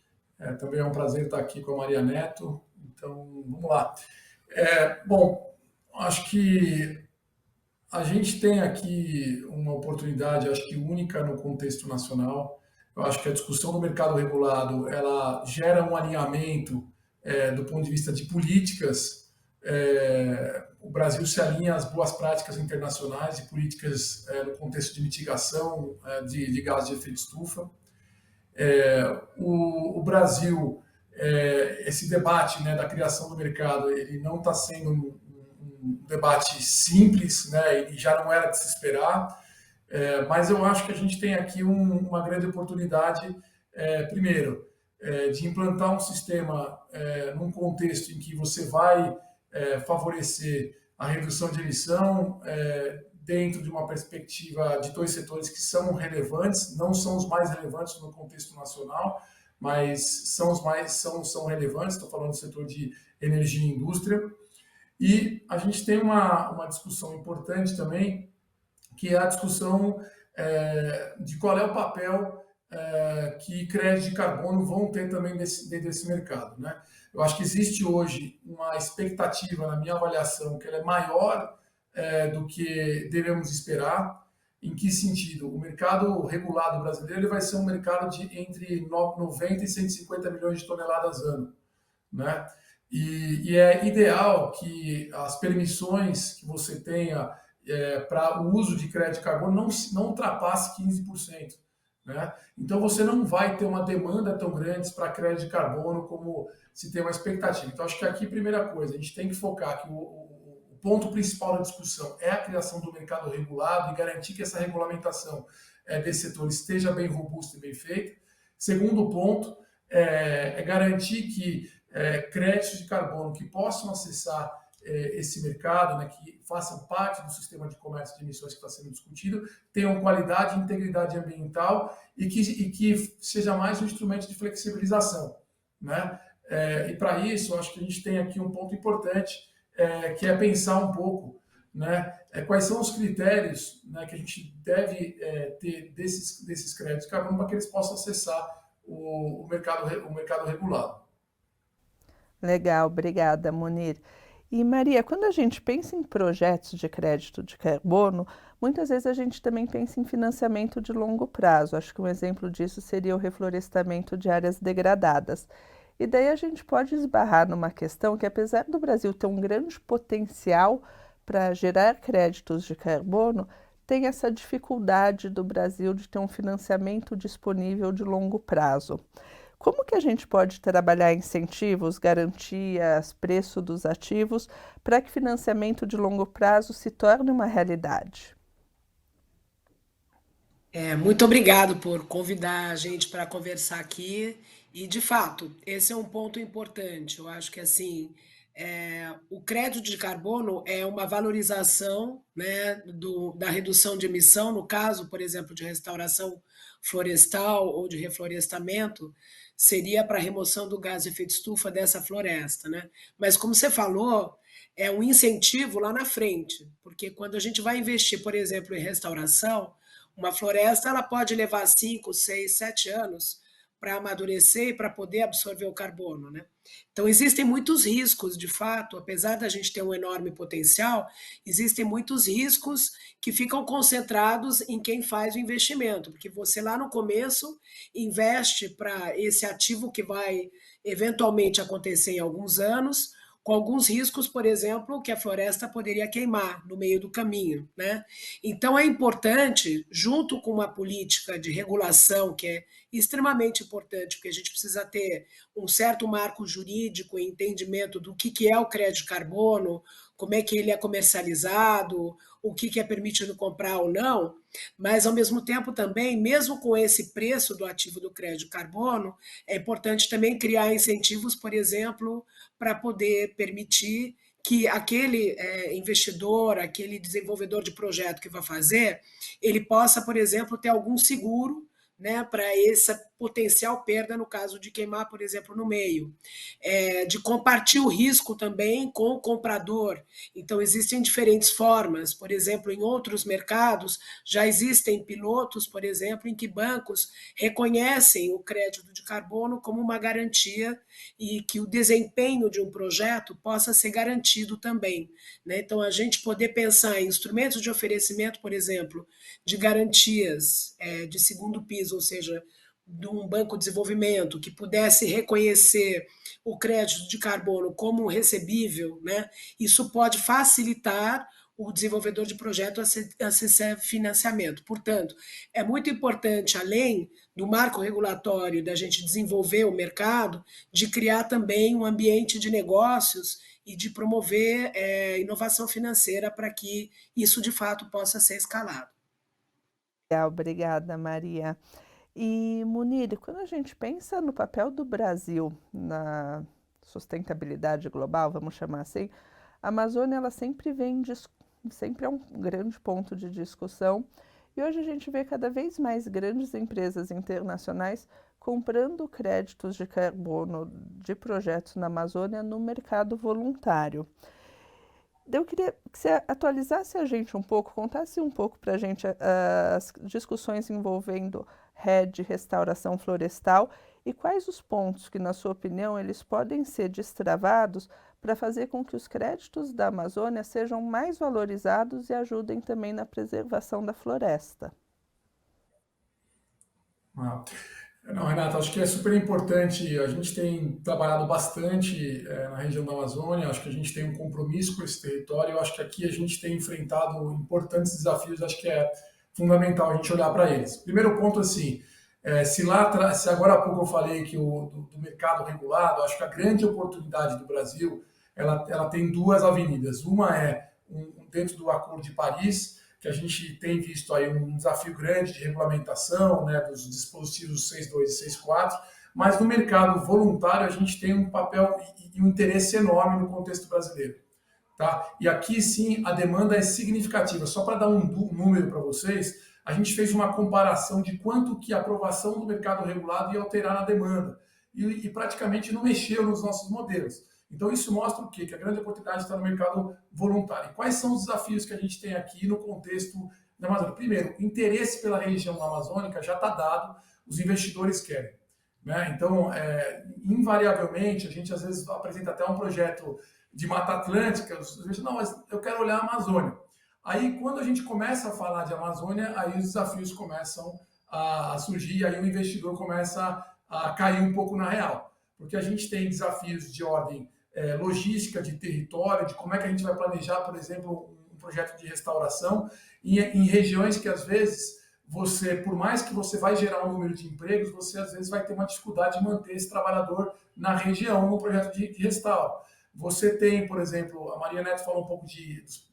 Também é um prazer estar aqui com a Maria Neto. Então, vamos lá. Bom, acho que a gente tem aqui uma oportunidade, acho que única no contexto nacional. Eu acho que a discussão do mercado regulado, ela gera um alinhamento do ponto de vista de políticas. O Brasil se alinha às boas práticas internacionais e políticas no contexto de mitigação de gases de efeito estufa. O Brasil, esse debate, né, da criação do mercado, ele não está sendo um debate simples, né, e já não era de se esperar, mas eu acho que a gente tem aqui uma grande oportunidade, primeiro, de implantar um sistema num contexto em que você vai favorecer a redução de emissão dentro de uma perspectiva de dois setores que são relevantes, não são os mais relevantes no contexto nacional, mas são os mais são relevantes. Estou falando do setor de energia e indústria. E a gente tem uma discussão importante também, que é a discussão de qual é o papel que créditos de carbono vão ter também dentro desse mercado, né? Eu acho que existe hoje uma expectativa, na minha avaliação, que ela é maior do que devemos esperar. Em que sentido? O mercado regulado brasileiro ele vai ser um mercado de entre 90 e 150 milhões de toneladas ano, né? E é ideal que as permissões que você tenha para o uso de crédito de carbono não ultrapasse 15%. Né? Então você não vai ter uma demanda tão grande para crédito de carbono como se tem uma expectativa. Então acho que aqui, primeira coisa, a gente tem que focar que o ponto principal da discussão é a criação do mercado regulado e garantir que essa regulamentação desse setor esteja bem robusta e bem feita. Segundo ponto é garantir que créditos de carbono que possam acessar esse mercado, né, que façam parte do sistema de comércio de emissões que está sendo discutido, tenham qualidade e integridade ambiental e que seja mais um instrumento de flexibilização, né? E para isso, eu acho que a gente tem aqui um ponto importante, que é pensar um pouco, né, quais são os critérios, né, que a gente deve ter desses créditos de carbono para que eles possam acessar o mercado regulado. Legal, obrigada, Munir. E Maria, quando a gente pensa em projetos de crédito de carbono, muitas vezes a gente também pensa em financiamento de longo prazo. Acho que um exemplo disso seria o reflorestamento de áreas degradadas. E daí a gente pode esbarrar numa questão que, apesar do Brasil ter um grande potencial para gerar créditos de carbono, tem essa dificuldade do Brasil de ter um financiamento disponível de longo prazo. Como que a gente pode trabalhar incentivos, garantias, preço dos ativos, para que financiamento de longo prazo se torne uma realidade? Muito obrigado por convidar a gente para conversar aqui. E, de fato, esse é um ponto importante. Eu acho que assim, o crédito de carbono é uma valorização, né, da redução de emissão, no caso, por exemplo, de restauração florestal ou de reflorestamento, seria para a remoção do gás de efeito estufa dessa floresta, né? Mas, como você falou, é um incentivo lá na frente, porque quando a gente vai investir, por exemplo, em restauração, uma floresta ela pode levar 5, 6, 7 anos para amadurecer e para poder absorver o carbono, né? Então, existem muitos riscos, de fato, apesar da gente ter um enorme potencial, existem muitos riscos que ficam concentrados em quem faz o investimento, porque você lá no começo investe para esse ativo que vai eventualmente acontecer em alguns anos, com alguns riscos, por exemplo, que a floresta poderia queimar no meio do caminho, né? Então é importante, junto com uma política de regulação que é extremamente importante, porque a gente precisa ter um certo marco jurídico e entendimento do que é o crédito de carbono, como é que ele é comercializado, o que é permitido comprar ou não, mas, ao mesmo tempo, também, mesmo com esse preço do ativo do crédito de carbono, é importante também criar incentivos, por exemplo, para poder permitir que aquele investidor, aquele desenvolvedor de projeto que vai fazer, ele possa, por exemplo, ter algum seguro, né, para essa potencial perda no caso de queimar, por exemplo, no meio. De compartilhar o risco também com o comprador. Então, existem diferentes formas. Por exemplo, em outros mercados, já existem pilotos, por exemplo, em que bancos reconhecem o crédito de carbono como uma garantia e que o desempenho de um projeto possa ser garantido também, né? Então, a gente poder pensar em instrumentos de oferecimento, por exemplo, de garantias de segundo piso, ou seja, de um banco de desenvolvimento que pudesse reconhecer o crédito de carbono como recebível, né? Isso pode facilitar o desenvolvedor de projeto acessar financiamento. Portanto, é muito importante, além do marco regulatório, da gente desenvolver o mercado, de criar também um ambiente de negócios e de promover inovação financeira para que isso, de fato, possa ser escalado. Obrigada, Maria. E, Munir, quando a gente pensa no papel do Brasil na sustentabilidade global, vamos chamar assim, a Amazônia ela sempre sempre é um grande ponto de discussão. E hoje a gente vê cada vez mais grandes empresas internacionais comprando créditos de carbono de projetos na Amazônia no mercado voluntário. Eu queria que você atualizasse a gente um pouco, contasse um pouco para a gente as discussões envolvendo REDD, restauração florestal, e quais os pontos que, na sua opinião, eles podem ser destravados para fazer com que os créditos da Amazônia sejam mais valorizados e ajudem também na preservação da floresta. Não, Renata, acho que é super importante. A gente tem trabalhado bastante na região da Amazônia, acho que a gente tem um compromisso com esse território. Eu acho que aqui a gente tem enfrentado importantes desafios, acho que é fundamental a gente olhar para eles. Primeiro ponto, assim, se agora há pouco eu falei que do mercado regulado, acho que a grande oportunidade do Brasil, ela tem duas avenidas. Uma é dentro do Acordo de Paris, que a gente tem visto aí um desafio grande de regulamentação, né, dos dispositivos 6.2 e 6.4, mas no mercado voluntário a gente tem um papel e um interesse enorme no contexto brasileiro. Tá? E aqui sim a demanda é significativa. Só para dar um número para vocês, a gente fez uma comparação de quanto que a aprovação do mercado regulado ia alterar na demanda e praticamente não mexeu nos nossos modelos. Então, isso mostra o quê? Que a grande oportunidade está no mercado voluntário. E quais são os desafios que a gente tem aqui no contexto da Amazônia? Primeiro, o interesse pela região amazônica já está dado, os investidores querem. Né? Então, invariavelmente, a gente às vezes apresenta até um projeto de Mata Atlântica, os investidores não, mas eu quero olhar a Amazônia. Aí, quando a gente começa a falar de Amazônia, aí os desafios começam a surgir, aí o investidor começa a cair um pouco na real. Porque a gente tem desafios de ordem logística, de território, de como é que a gente vai planejar, por exemplo, um projeto de restauração em regiões que, às vezes, você, por mais que você vai gerar um número de empregos, você, às vezes, vai ter uma dificuldade de manter esse trabalhador na região, no projeto de restauro. Você tem, por exemplo, a Maria Neto falou um pouco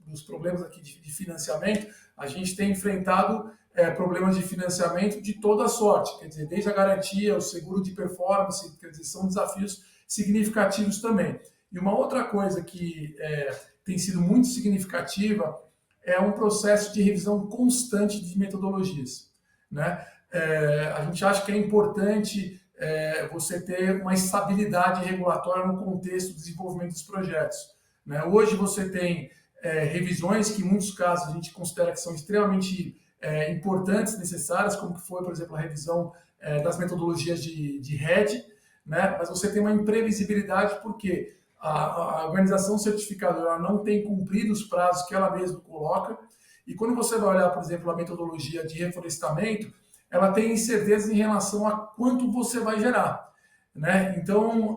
dos problemas aqui de financiamento, a gente tem enfrentado problemas de financiamento de toda a sorte, quer dizer, desde a garantia, o seguro de performance, quer dizer, são desafios significativos também. E uma outra coisa que tem sido muito significativa é um processo de revisão constante de metodologias. Né? A gente acha que é importante você ter uma estabilidade regulatória no contexto do desenvolvimento dos projetos. Né? Hoje você tem revisões que, em muitos casos, a gente considera que são extremamente importantes, necessárias, como que foi, por exemplo, a revisão das metodologias de REDD, né? Mas você tem uma imprevisibilidade porque a organização certificadora não tem cumprido os prazos que ela mesma coloca, e quando você vai olhar, por exemplo, a metodologia de reflorestamento, ela tem incerteza em relação a quanto você vai gerar. Né? Então,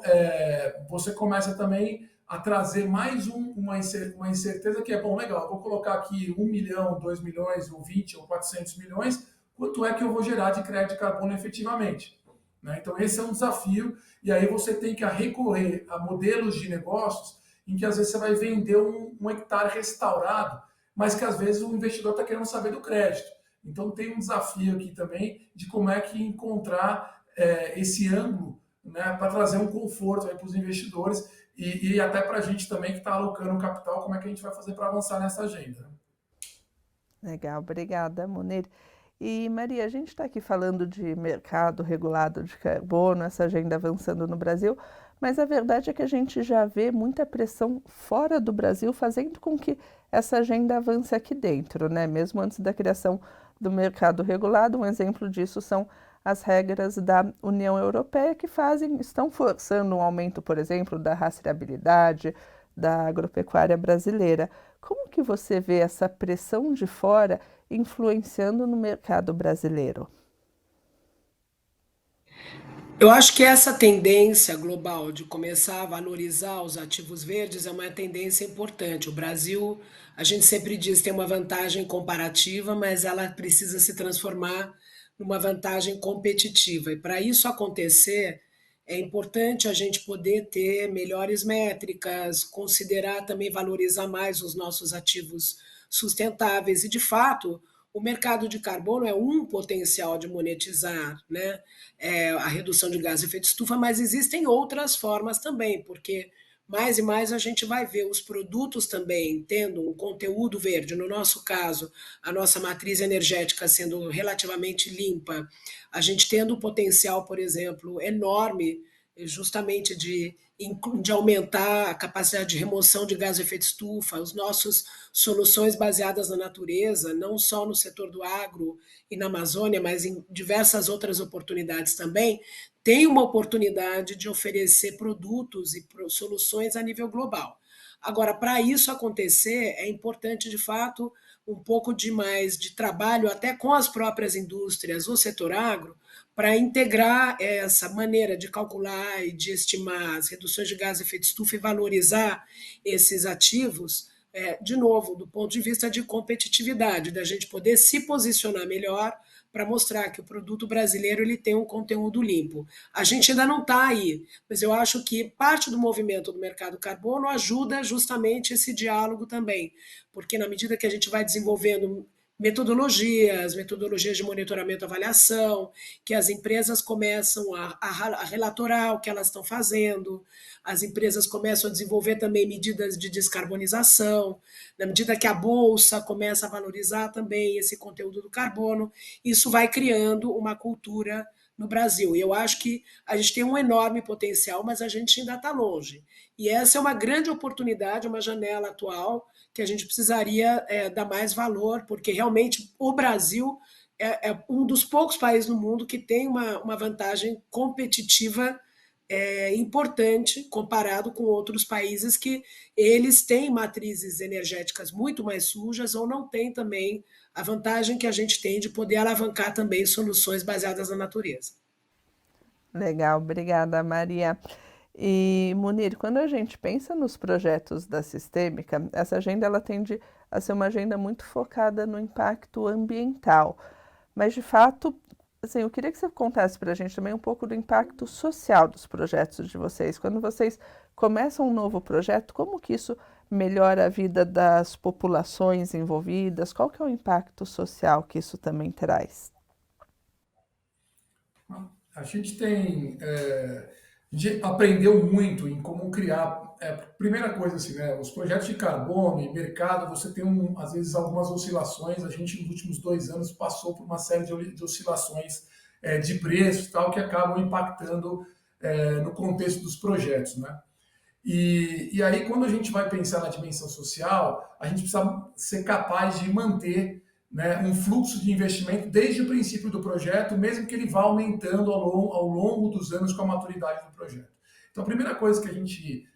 você começa também a trazer mais uma incerteza que é, bom, legal, eu vou colocar aqui 1 milhão, 2 milhões, ou 20, ou 400 milhões, quanto é que eu vou gerar de crédito de carbono efetivamente? Né? Então, esse é um desafio, e aí você tem que recorrer a modelos de negócios em que, às vezes, você vai vender um hectare restaurado, mas que, às vezes, o investidor está querendo saber do crédito. Então, tem um desafio aqui também de como é que encontrar esse ângulo, né, para trazer um conforto para os investidores e até para a gente também que está alocando capital, como é que a gente vai fazer para avançar nessa agenda. Legal, obrigada, Munir. E, Maria, a gente está aqui falando de mercado regulado de carbono, essa agenda avançando no Brasil, mas a verdade é que a gente já vê muita pressão fora do Brasil, fazendo com que essa agenda avance aqui dentro, né? Mesmo antes da criação do mercado regulado, um exemplo disso são as regras da União Europeia que estão forçando um aumento, por exemplo, da rastreabilidade da agropecuária brasileira. Como que você vê essa pressão de fora influenciando no mercado brasileiro? Eu acho que essa tendência global de começar a valorizar os ativos verdes é uma tendência importante. O Brasil, a gente sempre diz, tem uma vantagem comparativa, mas ela precisa se transformar numa vantagem competitiva. E para isso acontecer, é importante a gente poder ter melhores métricas, considerar também valorizar mais os nossos ativos sustentáveis. E, de fato, o mercado de carbono é um potencial de monetizar, né? A redução de gás de efeito estufa, mas existem outras formas também, porque mais e mais a gente vai ver os produtos também tendo um conteúdo verde. No nosso caso, a nossa matriz energética sendo relativamente limpa, a gente tendo um potencial, por exemplo, enorme, justamente de aumentar a capacidade de remoção de gás de efeito estufa, as nossas soluções baseadas na natureza, não só no setor do agro e na Amazônia, mas em diversas outras oportunidades também, tem uma oportunidade de oferecer produtos e soluções a nível global. Agora, para isso acontecer, é importante, de fato, um pouco de mais de trabalho até com as próprias indústrias, o setor agro, para integrar essa maneira de calcular e de estimar as reduções de gás de efeito estufa e valorizar esses ativos, de novo, do ponto de vista de competitividade, da gente poder se posicionar melhor para mostrar que o produto brasileiro ele tem um conteúdo limpo. A gente ainda não está aí, mas eu acho que parte do movimento do mercado carbono ajuda justamente esse diálogo também, porque na medida que a gente vai desenvolvendo metodologias de monitoramento e avaliação, que as empresas começam a relatorar o que elas estão fazendo, as empresas começam a desenvolver também medidas de descarbonização, na medida que a Bolsa começa a valorizar também esse conteúdo do carbono, isso vai criando uma cultura no Brasil. E eu acho que a gente tem um enorme potencial, mas a gente ainda está longe. E essa é uma grande oportunidade, uma janela atual, que a gente precisaria dar mais valor, porque realmente o Brasil é um dos poucos países no mundo que tem uma vantagem competitiva importante comparado com outros países que eles têm matrizes energéticas muito mais sujas ou não têm também a vantagem que a gente tem de poder alavancar também soluções baseadas na natureza. Legal, obrigada, Maria. E, Munir, quando a gente pensa nos projetos da Sistêmica, essa agenda ela tende a ser uma agenda muito focada no impacto ambiental. Mas, de fato, assim, eu queria que você contasse para a gente também um pouco do impacto social dos projetos de vocês. Quando vocês começam um novo projeto, como que isso melhora a vida das populações envolvidas? Qual que é o impacto social que isso também traz? A gente a gente aprendeu muito em como criar. Primeira coisa, assim, né? Os projetos de carbono e mercado, você tem, às vezes, algumas oscilações. A gente, nos últimos 2 anos, passou por uma série de oscilações de preços e tal, que acabam impactando no contexto dos projetos, né? E aí, quando a gente vai pensar na dimensão social, a gente precisa ser capaz de manter, né, um fluxo de investimento desde o princípio do projeto, mesmo que ele vá aumentando ao longo dos anos com a maturidade do projeto. Então, a primeira coisa que a gente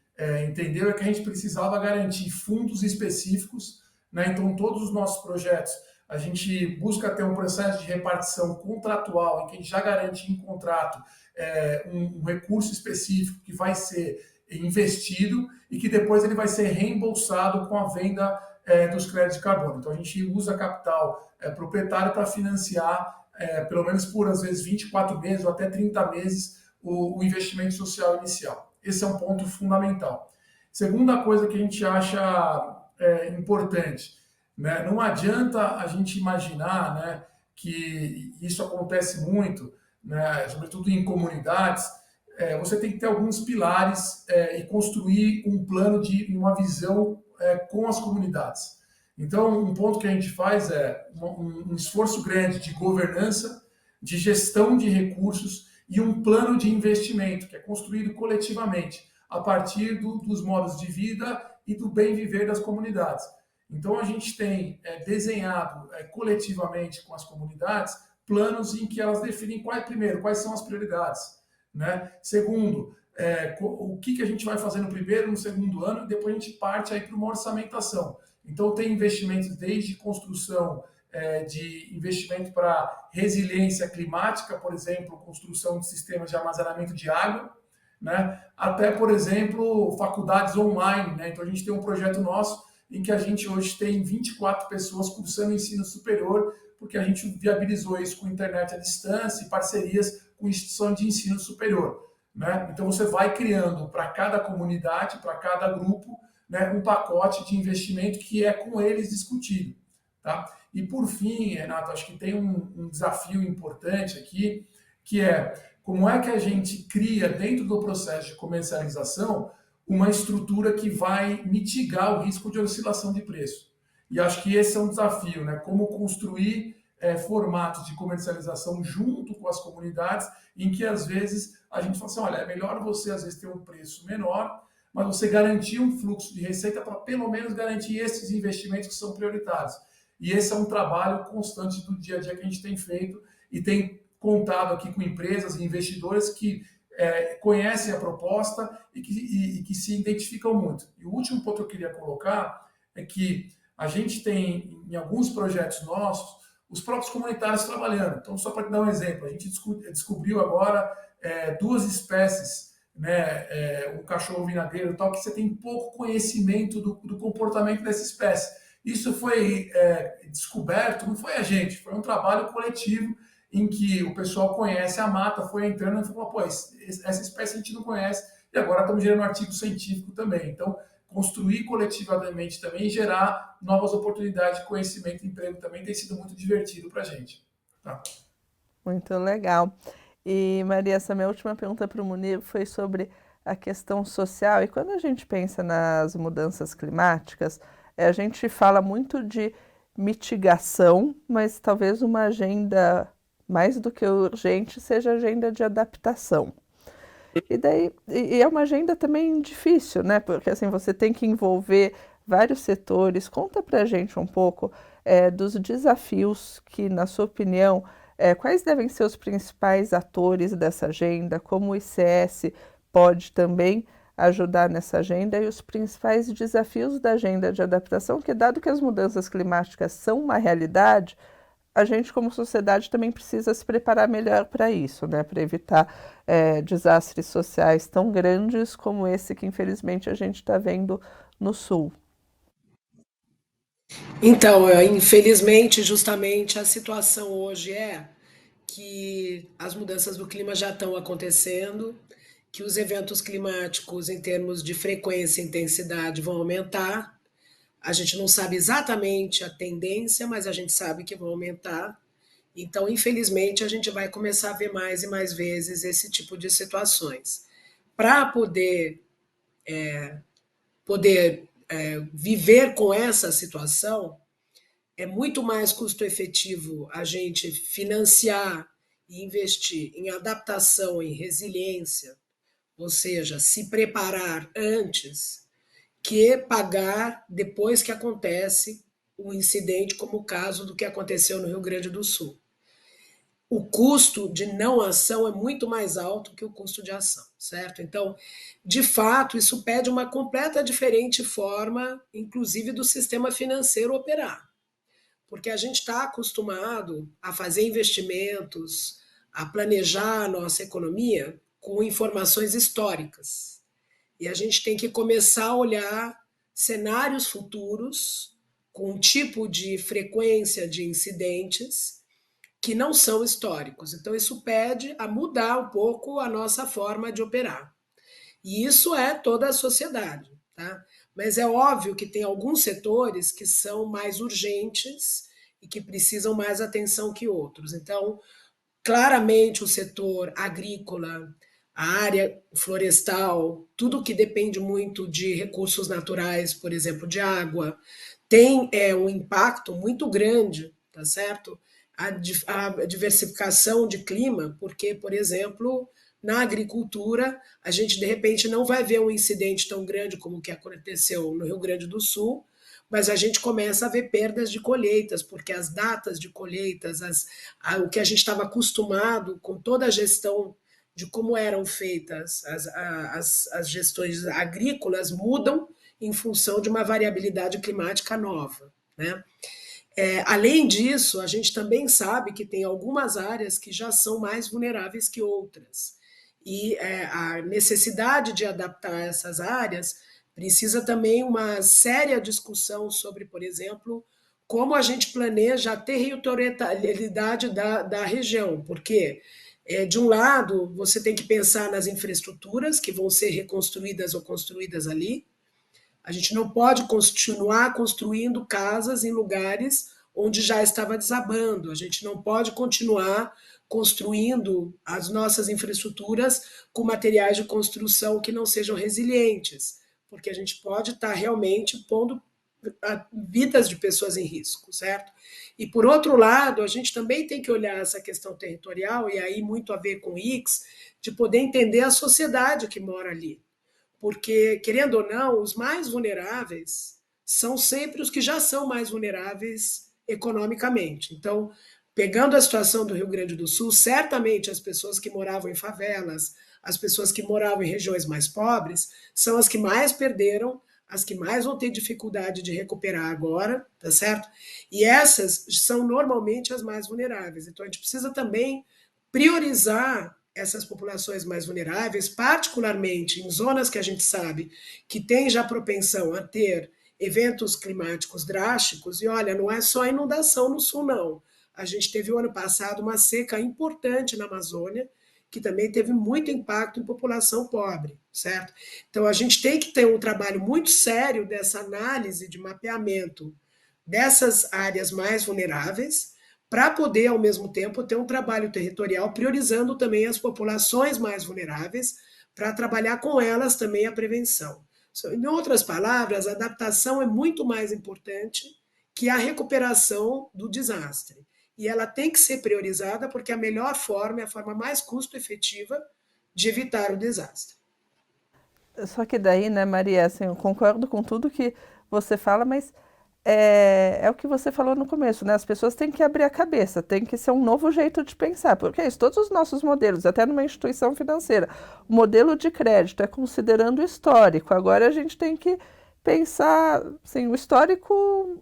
entendeu é que a gente precisava garantir fundos específicos, né? Então, todos os nossos projetos, a gente busca ter um processo de repartição contratual, em que a gente já garante em contrato um recurso específico que vai ser investido e que depois ele vai ser reembolsado com a venda dos créditos de carbono. Então, a gente usa capital proprietário para financiar, pelo menos por, às vezes, 24 meses ou até 30 meses, o investimento social inicial. Esse é um ponto fundamental. Segunda coisa que a gente acha importante, né? Não adianta a gente imaginar, né, que isso acontece muito, né, sobretudo em comunidades. Você tem que ter alguns pilares e construir um plano de uma visão com as comunidades. Então, um ponto que a gente faz é um esforço grande de governança, de gestão de recursos e um plano de investimento que é construído coletivamente a partir dos modos de vida e do bem viver das comunidades. Então, a gente tem desenhado coletivamente com as comunidades planos em que elas definem quais são as prioridades, né? Segundo, o que a gente vai fazer no primeiro, no segundo ano, e depois a gente parte aí para uma orçamentação. Então, tem investimentos desde construção de investimento para resiliência climática, por exemplo, construção de sistemas de armazenamento de água, né? Até, por exemplo, faculdades online, né? Então a gente tem um projeto nosso em que a gente hoje tem 24 pessoas cursando ensino superior, porque a gente viabilizou isso com internet à distância e parcerias com instituições de ensino superior, né? Então você vai criando para cada comunidade, para cada grupo, né, um pacote de investimento que é com eles discutido, tá? E por fim, Renato, acho que tem um desafio importante aqui, que é como é que a gente cria dentro do processo de comercialização uma estrutura que vai mitigar o risco de oscilação de preço. E acho que esse é um desafio, né? Como construir formatos de comercialização junto com as comunidades, em que às vezes a gente fala assim, olha, é melhor você às vezes ter um preço menor, mas você garantir um fluxo de receita para pelo menos garantir esses investimentos que são prioritários. E esse é um trabalho constante do dia a dia que a gente tem feito e tem contado aqui com empresas e investidores que conhecem a proposta e que se identificam muito. E o último ponto que eu queria colocar é que a gente tem, em alguns projetos nossos, os próprios comunitários trabalhando. Então, só para te dar um exemplo, a gente descobriu agora 2 espécies, né, um cachorro vinadeiro e tal, que você tem pouco conhecimento do comportamento dessa espécie. Isso foi descoberto, não foi a gente, foi um trabalho coletivo em que o pessoal conhece a mata, foi entrando e falou, pô, essa espécie a gente não conhece, e agora estamos gerando um artigo científico também. Então, construir coletivamente também e gerar novas oportunidades de conhecimento e emprego também tem sido muito divertido para a gente. Tá? Muito legal. E, Maria, essa minha última pergunta para o Munir foi sobre a questão social. E quando a gente pensa nas mudanças climáticas, a gente fala muito de mitigação, mas talvez uma agenda mais do que urgente seja a agenda de adaptação. E é uma agenda também difícil, né? Porque assim, você tem que envolver vários setores. Conta pra gente um pouco dos desafios que, na sua opinião, quais devem ser os principais atores dessa agenda, como o ICS pode também ajudar nessa agenda e os principais desafios da agenda de adaptação, que dado que as mudanças climáticas são uma realidade, a gente como sociedade também precisa se preparar melhor para isso, né? Para evitar desastres sociais tão grandes como esse que infelizmente a gente está vendo no Sul. Então, infelizmente, justamente a situação hoje é que as mudanças do clima já estão acontecendo, que os eventos climáticos, em termos de frequência e intensidade, vão aumentar. A gente não sabe exatamente a tendência, mas a gente sabe que vão aumentar. Então, infelizmente, a gente vai começar a ver mais e mais vezes esse tipo de situações. Para poder viver com essa situação, é muito mais custo efetivo a gente financiar e investir em adaptação, em resiliência, ou seja, se preparar antes, que pagar depois que acontece um incidente, como o caso do que aconteceu no Rio Grande do Sul. O custo de não ação é muito mais alto que o custo de ação, certo? Então, de fato, isso pede uma completa diferente forma, inclusive do sistema financeiro operar. Porque a gente está acostumado a fazer investimentos, a planejar a nossa economia com informações históricas. E a gente tem que começar a olhar cenários futuros com um tipo de frequência de incidentes que não são históricos. Então, isso pede a mudar um pouco a nossa forma de operar. E isso é toda a sociedade, tá? Mas é óbvio que tem alguns setores que são mais urgentes e que precisam mais atenção que outros. Então, claramente o setor agrícola, a área florestal, tudo que depende muito de recursos naturais, por exemplo, de água, tem um impacto muito grande, tá certo? A diversificação de clima, porque, por exemplo, na agricultura, a gente, de repente, não vai ver um incidente tão grande como o que aconteceu no Rio Grande do Sul, mas a gente começa a ver perdas de colheitas, porque as datas de colheitas, o que a gente estava acostumado com toda a gestão de como eram feitas as gestões agrícolas mudam em função de uma variabilidade climática nova, né? Além disso, a gente também sabe que tem algumas áreas que já são mais vulneráveis que outras. E a necessidade de adaptar essas áreas precisa também uma séria discussão sobre, por exemplo, como a gente planeja a territorialidade da região, porque, de um lado, você tem que pensar nas infraestruturas que vão ser reconstruídas ou construídas ali. A gente não pode continuar construindo casas em lugares onde já estava desabando. A gente não pode continuar construindo as nossas infraestruturas com materiais de construção que não sejam resilientes, porque a gente pode estar realmente pondo vidas de pessoas em risco, certo? E por outro lado, a gente também tem que olhar essa questão territorial, e aí muito a ver com o IX, de poder entender a sociedade que mora ali. Porque, querendo ou não, os mais vulneráveis são sempre os que já são mais vulneráveis economicamente. Então, pegando a situação do Rio Grande do Sul, certamente as pessoas que moravam em favelas, as pessoas que moravam em regiões mais pobres, são as que mais perderam, as que mais vão ter dificuldade de recuperar agora, tá certo? E essas são normalmente as mais vulneráveis. Então, a gente precisa também priorizar essas populações mais vulneráveis, particularmente em zonas que a gente sabe que tem já propensão a ter eventos climáticos drásticos. E olha, não é só inundação no sul, não. A gente teve o ano passado uma seca importante na Amazônia, que também teve muito impacto em população pobre, certo? Então a gente tem que ter um trabalho muito sério dessa análise de mapeamento dessas áreas mais vulneráveis, para poder, ao mesmo tempo, ter um trabalho territorial priorizando também as populações mais vulneráveis, para trabalhar com elas também a prevenção. Em outras palavras, a adaptação é muito mais importante que a recuperação do desastre. E ela tem que ser priorizada porque a melhor forma é a forma mais custo-efetiva de evitar o desastre. Só que daí, né, Maria, assim, eu concordo com tudo que você fala, mas é o que você falou no começo, né? As pessoas têm que abrir a cabeça, tem que ser um novo jeito de pensar, porque é isso, todos os nossos modelos, até numa instituição financeira, o modelo de crédito é considerando o histórico, agora a gente tem que pensar, assim, o histórico...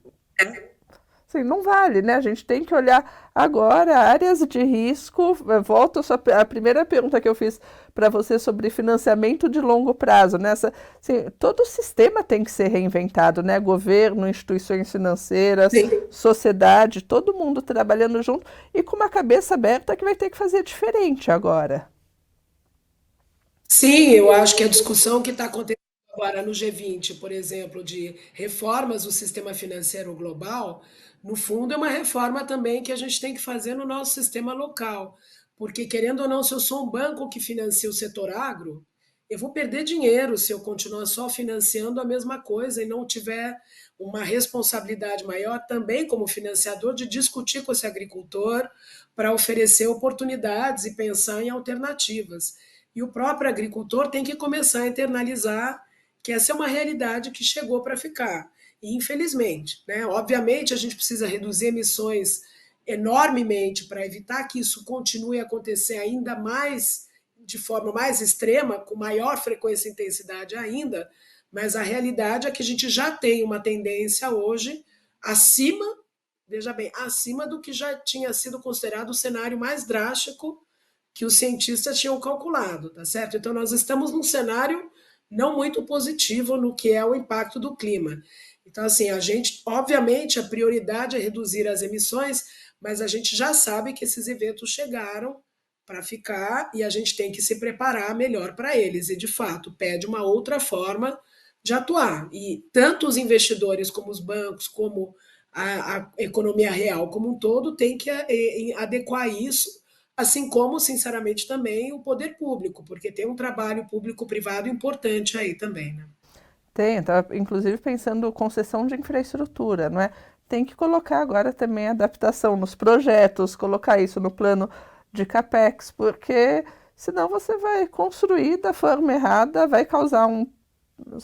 Assim, não vale, né? A gente tem que olhar agora áreas de risco. Volto à primeira pergunta que eu fiz para você sobre financiamento de longo prazo. Nessa, assim, todo o sistema tem que ser reinventado, né? Governo, instituições financeiras, sim, sociedade, todo mundo trabalhando junto e com uma cabeça aberta que vai ter que fazer diferente agora. Sim, eu acho que a discussão que está acontecendo agora no G20, por exemplo, de reformas do sistema financeiro global, no fundo é uma reforma também que a gente tem que fazer no nosso sistema local. Porque, querendo ou não, se eu sou um banco que financia o setor agro, eu vou perder dinheiro se eu continuar só financiando a mesma coisa e não tiver uma responsabilidade maior também como financiador de discutir com esse agricultor para oferecer oportunidades e pensar em alternativas. E o próprio agricultor tem que começar a internalizar que essa é uma realidade que chegou para ficar. E, infelizmente, né? Obviamente, a gente precisa reduzir emissões enormemente para evitar que isso continue a acontecer ainda mais, de forma mais extrema, com maior frequência e intensidade ainda, mas a realidade é que a gente já tem uma tendência hoje acima, veja bem, acima do que já tinha sido considerado o cenário mais drástico que os cientistas tinham calculado, tá certo? Então, nós estamos num cenário não muito positivo no que é o impacto do clima. Então, assim, a gente, obviamente, a prioridade é reduzir as emissões, mas a gente já sabe que esses eventos chegaram para ficar e a gente tem que se preparar melhor para eles. E, de fato, pede uma outra forma de atuar. E tanto os investidores como os bancos, como a economia real como um todo, tem que adequar isso, assim como, sinceramente, também o poder público, porque tem um trabalho público-privado importante aí também, né? Tem, estava inclusive pensando concessão de infraestrutura, não é? Tem que colocar agora também adaptação nos projetos, colocar isso no plano de capex, porque senão você vai construir da forma errada, vai causar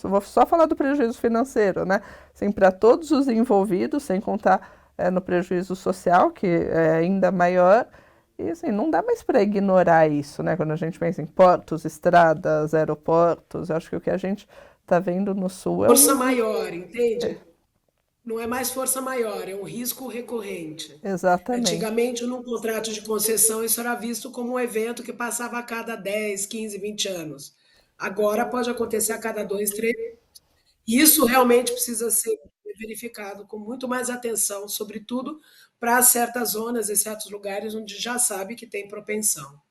vou só falar do prejuízo financeiro, né? Assim, para todos os envolvidos, sem contar no prejuízo social, que é ainda maior. E assim, não dá mais para ignorar isso, né? Quando a gente pensa em portos, estradas, aeroportos, acho que o que a gente está vendo no Sul é força maior, entende? Não é mais força maior, é um risco recorrente. Exatamente. Antigamente, num contrato de concessão, isso era visto como um evento que passava a cada 10, 15, 20 anos. Agora pode acontecer a cada 2, 3. E isso realmente precisa ser verificado com muito mais atenção, sobretudo para certas zonas e certos lugares onde já sabe que tem propensão.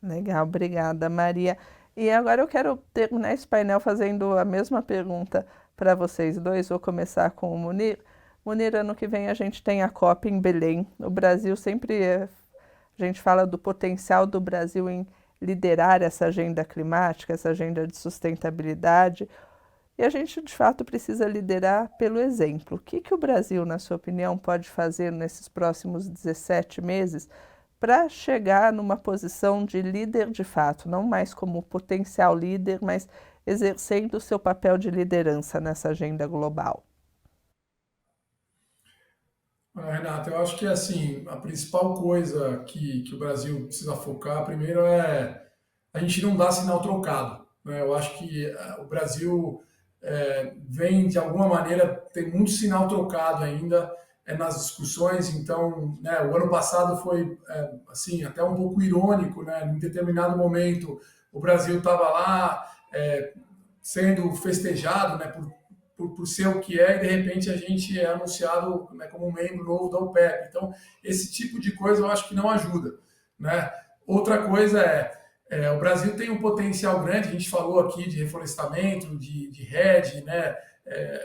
Legal, obrigada, Maria. E agora eu quero terminar esse painel fazendo a mesma pergunta para vocês dois. Vou começar com o Munir. Munir, ano que vem a gente tem a COP em Belém. O Brasil sempre, a gente fala do potencial do Brasil em liderar essa agenda climática, essa agenda de sustentabilidade. E a gente, de fato, precisa liderar pelo exemplo. O que o Brasil, na sua opinião, pode fazer nesses próximos 17 meses para chegar numa posição de líder de fato, não mais como potencial líder, mas exercendo o seu papel de liderança nessa agenda global? Renata, eu acho que assim, a principal coisa que o Brasil precisa focar primeiro é a gente não dar sinal trocado, né? Eu acho que o Brasil vem, de alguma maneira, tem muito sinal trocado ainda nas discussões. Então, né, o ano passado foi assim, até um pouco irônico, né? Em determinado momento, o Brasil estava lá sendo festejado, né, por ser o que é, e de repente a gente é anunciado, né, como um membro novo da OPEP. Então, esse tipo de coisa eu acho que não ajuda, né? Outra coisa o Brasil tem um potencial grande, a gente falou aqui de reflorestamento, de rede, né?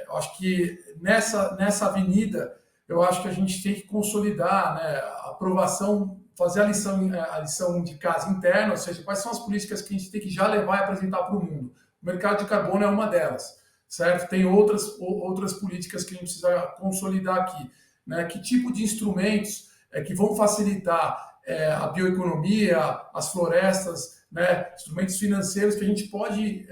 Eu acho que nessa avenida, eu acho que a gente tem que consolidar, né, a aprovação, fazer a lição de casa interna, ou seja, quais são as políticas que a gente tem que já levar e apresentar para o mundo. O mercado de carbono é uma delas, certo? Tem outras políticas que a gente precisa consolidar aqui, né? Que tipo de instrumentos que vão facilitar a bioeconomia, as florestas, né? Instrumentos financeiros que a gente pode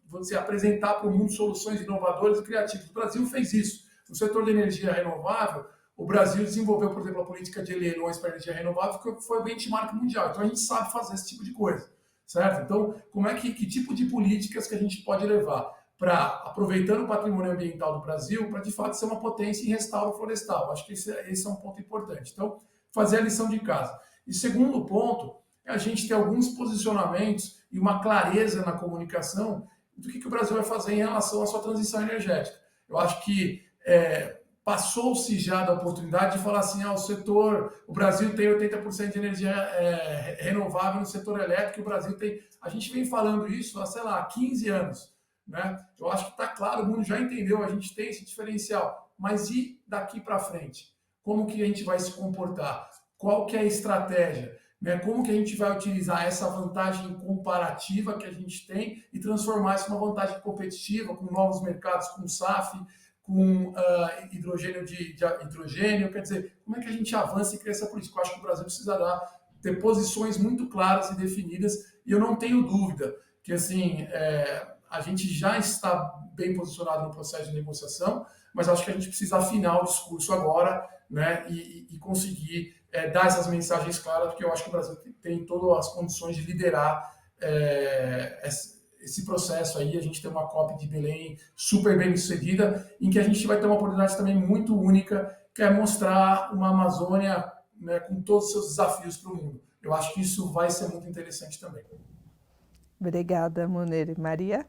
vamos dizer, apresentar para o mundo soluções inovadoras e criativas. O Brasil fez isso. No setor de energia renovável, o Brasil desenvolveu, por exemplo, a política de leilões para energia renovável, que foi o benchmark mundial. Então, a gente sabe fazer esse tipo de coisa, certo? Então, que tipo de políticas que a gente pode levar para, aproveitando o patrimônio ambiental do Brasil, para, de fato, ser uma potência em restauro florestal? Acho que esse é um ponto importante. Então, fazer a lição de casa. E segundo ponto, é a gente ter alguns posicionamentos e uma clareza na comunicação do que o Brasil vai fazer em relação à sua transição energética. Eu acho que passou-se já da oportunidade de falar assim, o Brasil tem 80% de energia renovável no setor elétrico, e o Brasil tem... A gente vem falando isso há, sei lá, 15 anos, né? Eu acho que está claro, o mundo já entendeu, a gente tem esse diferencial, mas e daqui para frente? Como que a gente vai se comportar? Qual que é a estratégia? Né? Como que a gente vai utilizar essa vantagem comparativa que a gente tem e transformar isso numa vantagem competitiva, com novos mercados, com SAF, com hidrogênio de hidrogênio? Quer dizer, como é que a gente avança e cria essa política? Eu acho que o Brasil precisa ter posições muito claras e definidas, e eu não tenho dúvida que assim, a gente já está bem posicionado no processo de negociação, mas acho que a gente precisa afinar o discurso agora, né, e conseguir dar essas mensagens claras, porque eu acho que o Brasil tem todas as condições de liderar esse processo aí. A gente tem uma COP de Belém super bem sucedida, em que a gente vai ter uma oportunidade também muito única, que é mostrar uma Amazônia, né, com todos os seus desafios para o mundo. Eu acho que isso vai ser muito interessante também. Obrigada, Munir. Maria?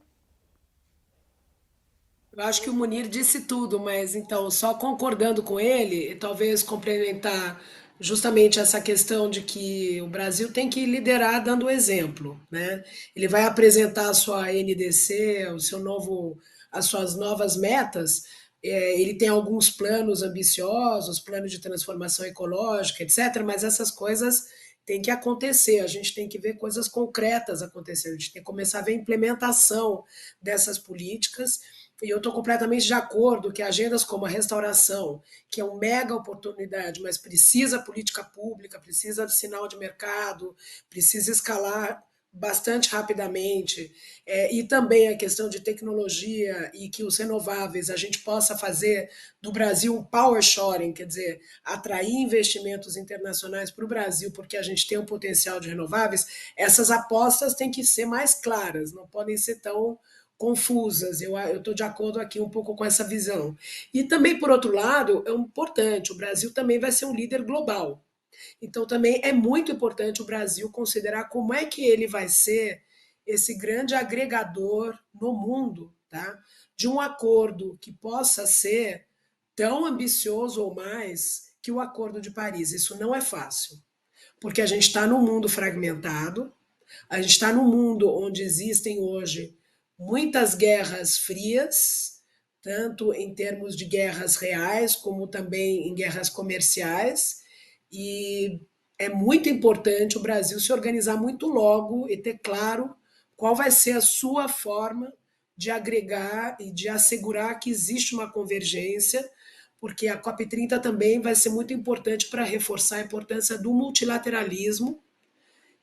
Eu acho que o Munir disse tudo, mas então, só concordando com ele, e talvez complementar justamente essa questão de que o Brasil tem que liderar dando exemplo, né? Ele vai apresentar a sua NDC, as suas novas metas. Ele tem alguns planos ambiciosos, planos de transformação ecológica, etc., mas essas coisas têm que acontecer, a gente tem que ver coisas concretas acontecendo, a gente tem que começar a ver a implementação dessas políticas. E eu estou completamente de acordo que agendas como a restauração, que é uma mega oportunidade, mas precisa política pública, precisa de sinal de mercado, precisa escalar bastante rapidamente, e também a questão de tecnologia, e que os renováveis a gente possa fazer do Brasil um power shoring, quer dizer, atrair investimentos internacionais para o Brasil, porque a gente tem um potencial de renováveis. Essas apostas têm que ser mais claras, não podem ser tão confusas. Eu estou de acordo aqui um pouco com essa visão. E também, por outro lado, é importante, o Brasil também vai ser um líder global. Então, também é muito importante o Brasil considerar como é que ele vai ser esse grande agregador no mundo, tá? De um acordo que possa ser tão ambicioso ou mais que o Acordo de Paris. Isso não é fácil, porque a gente está num mundo fragmentado, a gente está num mundo onde existem hoje muitas guerras frias, tanto em termos de guerras reais, como também em guerras comerciais, e é muito importante o Brasil se organizar muito logo e ter claro qual vai ser a sua forma de agregar e de assegurar que existe uma convergência, porque a COP30 também vai ser muito importante para reforçar a importância do multilateralismo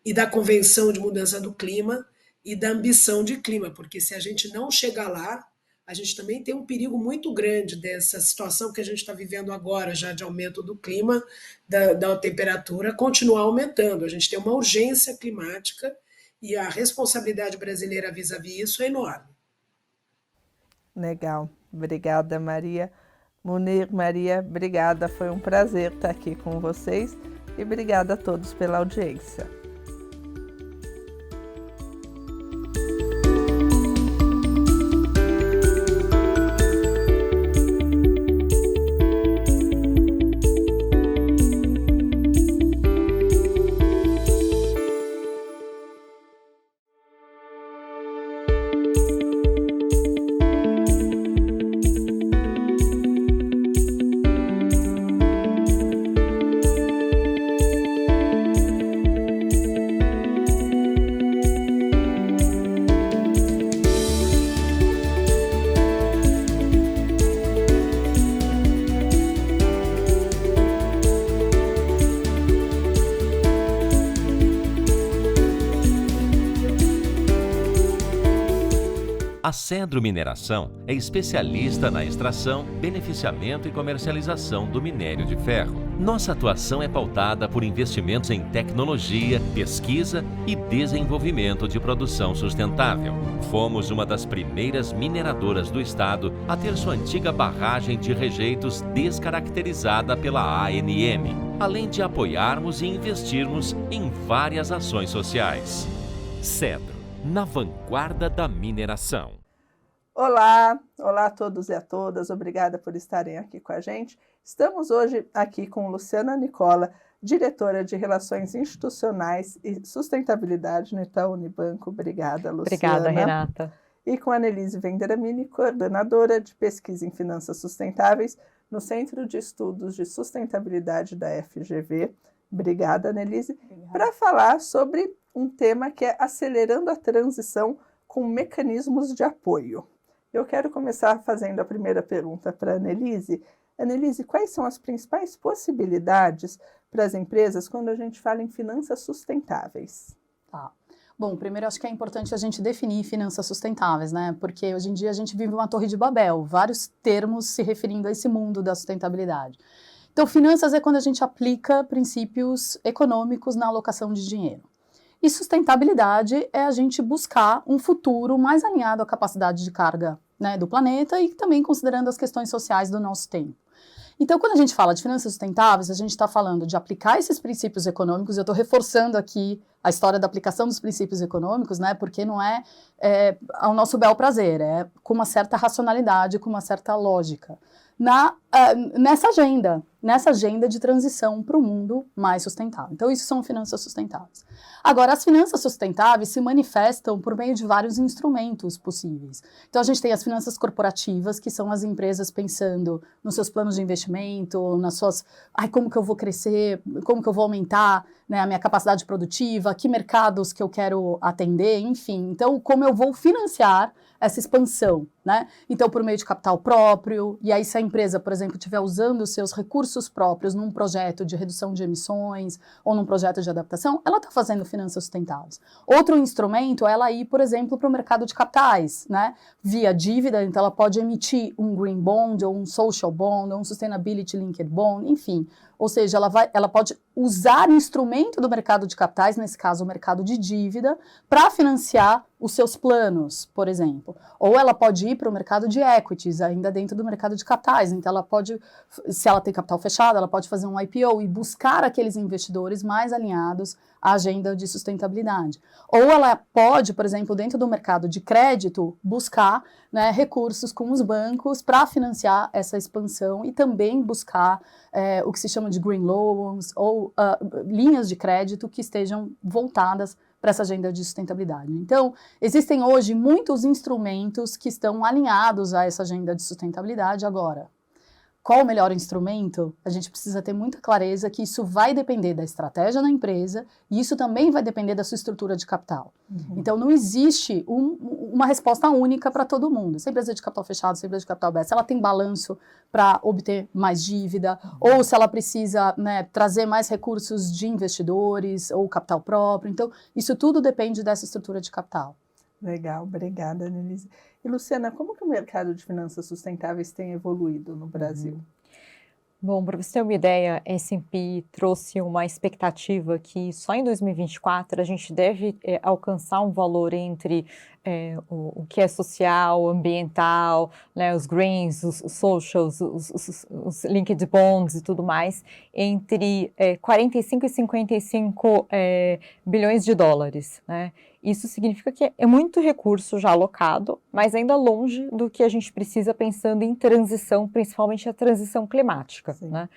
e da Convenção de Mudança do Clima e da ambição de clima, porque se a gente não chegar lá, a gente também tem um perigo muito grande dessa situação que a gente está vivendo agora, já de aumento do clima, da temperatura, continuar aumentando. A gente tem uma urgência climática e a responsabilidade brasileira vis-à-vis isso é enorme. Legal. Obrigada, Maria. Munir, Maria, obrigada. Foi um prazer estar aqui com vocês e obrigada a todos pela audiência. A Cedro Mineração é especialista na extração, beneficiamento e comercialização do minério de ferro. Nossa atuação é pautada por investimentos em tecnologia, pesquisa e desenvolvimento de produção sustentável. Fomos uma das primeiras mineradoras do estado a ter sua antiga barragem de rejeitos descaracterizada pela ANM, além de apoiarmos e investirmos em várias ações sociais. Cedro, na vanguarda da mineração. Olá a todos e a todas, obrigada por estarem aqui com a gente. Estamos hoje aqui com Luciana Nicola, diretora de Relações Institucionais e Sustentabilidade no Itaú Unibanco. Obrigada, Luciana. Obrigada, Renata. E com a Annelise Venderamini, coordenadora de Pesquisa em Finanças Sustentáveis no Centro de Estudos de Sustentabilidade da FGV. Obrigada, Annelise. Para falar sobre um tema que é acelerando a transição com mecanismos de apoio. Eu quero começar fazendo a primeira pergunta para a Annelise. Annelise, quais são as principais possibilidades para as empresas quando a gente fala em finanças sustentáveis? Tá. Bom, primeiro acho que é importante a gente definir finanças sustentáveis, né? Porque hoje em dia a gente vive uma torre de Babel, vários termos se referindo a esse mundo da sustentabilidade. Então, finanças é quando a gente aplica princípios econômicos na alocação de dinheiro. E sustentabilidade é a gente buscar um futuro mais alinhado à capacidade de carga, né, do planeta e também considerando as questões sociais do nosso tempo. Então, quando a gente fala de finanças sustentáveis, a gente está falando de aplicar esses princípios econômicos. Eu estou reforçando aqui a história da aplicação dos princípios econômicos, né, porque não é ao nosso bel prazer, é com uma certa racionalidade, com uma certa lógica. Nessa agenda de transição para um mundo mais sustentável. Então, isso são finanças sustentáveis. Agora, as finanças sustentáveis se manifestam por meio de vários instrumentos possíveis. Então, a gente tem as finanças corporativas, que são as empresas pensando nos seus planos de investimento, nas suas... como que eu vou crescer, como que eu vou aumentar, né, a minha capacidade produtiva, que mercados que eu quero atender, enfim. Então, como eu vou financiar essa expansão, né? Então, por meio de capital próprio, e aí se a empresa, por exemplo, estiver usando os seus recursos próprios num projeto de redução de emissões ou num projeto de adaptação, ela está fazendo finanças sustentáveis. Outro instrumento é ela ir, por exemplo, para o mercado de capitais, né? Via dívida, então ela pode emitir um green bond, ou um social bond, ou um sustainability linked bond, enfim. Ou seja, ela pode usar instrumento do mercado de capitais, nesse caso o mercado de dívida, para financiar os seus planos, por exemplo. Ou ela pode ir para o mercado de equities, ainda dentro do mercado de capitais. Então, ela pode, se ela tem capital fechado, ela pode fazer um IPO e buscar aqueles investidores mais alinhados à agenda de sustentabilidade. Ou ela pode, por exemplo, dentro do mercado de crédito, buscar, né, recursos com os bancos para financiar essa expansão e também buscar o que se chama de green loans ou linhas de crédito que estejam voltadas para essa agenda de sustentabilidade. Então, existem hoje muitos instrumentos que estão alinhados a essa agenda de sustentabilidade agora. Qual o melhor instrumento? A gente precisa ter muita clareza que isso vai depender da estratégia da empresa e isso também vai depender da sua estrutura de capital. Então, não existe uma resposta única para todo mundo. Se a empresa é de capital fechado, se a empresa é de capital aberto, se ela tem balanço para obter mais dívida, ou se ela precisa, né, trazer mais recursos de investidores ou capital próprio. Então, isso tudo depende dessa estrutura de capital. Legal, obrigada, Annelise. E, Luciana, como que o mercado de finanças sustentáveis tem evoluído no Brasil? Bom, para você ter uma ideia, a S&P trouxe uma expectativa que só em 2024 a gente deve alcançar um valor entre o que é social, ambiental, né, os greens, os socials, os linked bonds e tudo mais, entre 45 e 55 bilhões de dólares, né? Isso significa que é muito recurso já alocado, mas ainda longe do que a gente precisa pensando em transição, principalmente a transição climática, né?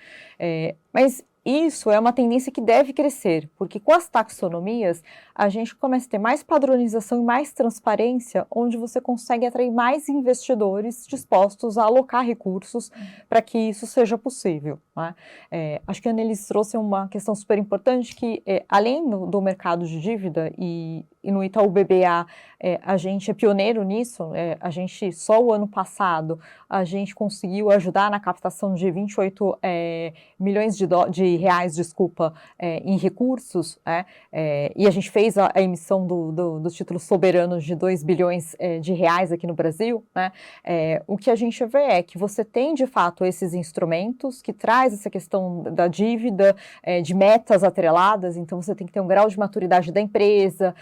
Mas isso é uma tendência que deve crescer, porque com as taxonomias a gente começa a ter mais padronização e mais transparência, onde você consegue atrair mais investidores dispostos a alocar recursos para que isso seja possível, né? Acho que a Annelise trouxe uma questão super importante que, além do mercado de dívida e no Itaú BBA, a gente é pioneiro nisso, a gente, só o ano passado, a gente conseguiu ajudar na captação de 28 milhões de reais, em recursos, e a gente fez a emissão dos títulos soberanos de 2 bilhões de reais aqui no Brasil, né? O que a gente vê é que você tem, de fato, esses instrumentos que traz essa questão da dívida, de metas atreladas, então você tem que ter um grau de maturidade da empresa,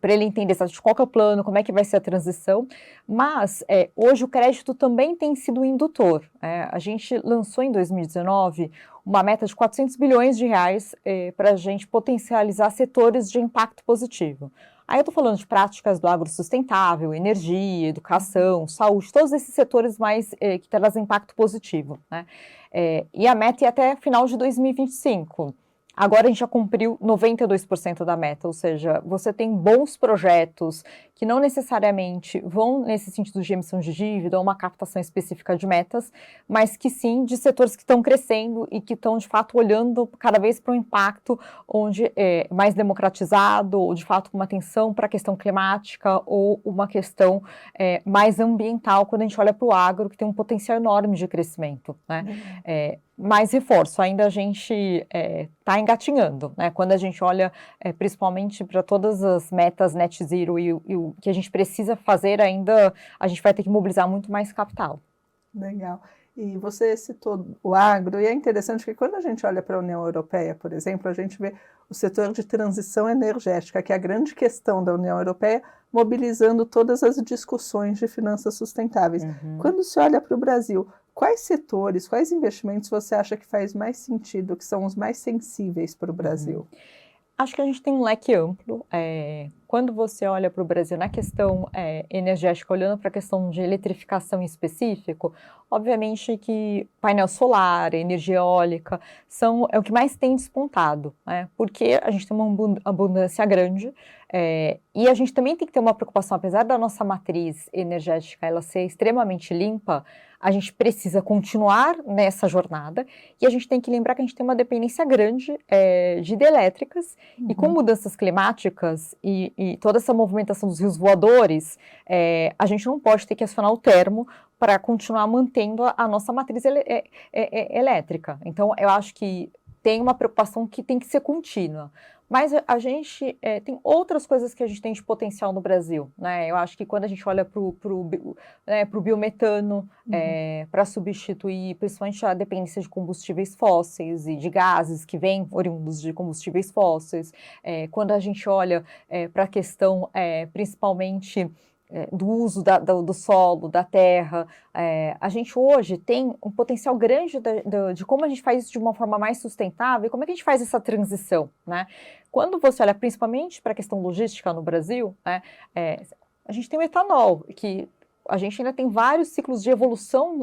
para ele entender exatamente qual que é o plano, como é que vai ser a transição, mas hoje o crédito também tem sido indutor. A gente lançou em 2019 uma meta de 400 bilhões de reais para a gente potencializar setores de impacto positivo. Aí eu estou falando de práticas do agro sustentável, energia, educação, saúde, todos esses setores mais que trazem impacto positivo, né? E a meta é até final de 2025. Agora a gente já cumpriu 92% da meta, ou seja, você tem bons projetos que não necessariamente vão nesse sentido de emissão de dívida ou uma captação específica de metas, mas que sim de setores que estão crescendo e que estão de fato olhando cada vez para um impacto onde é mais democratizado, ou de fato com uma atenção para a questão climática ou uma questão mais ambiental, quando a gente olha para o agro, que tem um potencial enorme de crescimento, né? Mais reforço, ainda a gente está engatinhando, né? Quando a gente olha principalmente para todas as metas net zero e o que a gente precisa fazer ainda, a gente vai ter que mobilizar muito mais capital. Legal. E você citou o agro, e é interessante que quando a gente olha para a União Europeia, por exemplo, a gente vê o setor de transição energética, que é a grande questão da União Europeia, mobilizando todas as discussões de finanças sustentáveis. Quando se olha para o Brasil, quais setores, quais investimentos você acha que faz mais sentido, que são os mais sensíveis para o Brasil? Acho que a gente tem um leque amplo. Quando você olha para o Brasil na questão energética, olhando para a questão de eletrificação em específico, obviamente que painel solar, energia eólica, é o que mais tem despontado, né? Porque a gente tem uma abundância grande e a gente também tem que ter uma preocupação, apesar da nossa matriz energética ela ser extremamente limpa, a gente precisa continuar nessa jornada e a gente tem que lembrar que a gente tem uma dependência grande de hidrelétricas e com mudanças climáticas e toda essa movimentação dos rios voadores, a gente não pode ter que acionar o termo para continuar mantendo a nossa matriz elétrica. Então, eu acho que tem uma preocupação que tem que ser contínua. Mas a gente tem outras coisas que a gente tem de potencial no Brasil, né? Eu acho que quando a gente olha para o biometano, para substituir principalmente a dependência de combustíveis fósseis e de gases que vêm oriundos de combustíveis fósseis, quando a gente olha para a questão principalmente do uso do solo, da terra, a gente hoje tem um potencial grande de como a gente faz isso de uma forma mais sustentável e como é que a gente faz essa transição, né? Quando você olha principalmente para a questão logística no Brasil, né, a gente tem o etanol, que a gente ainda tem vários ciclos de evolução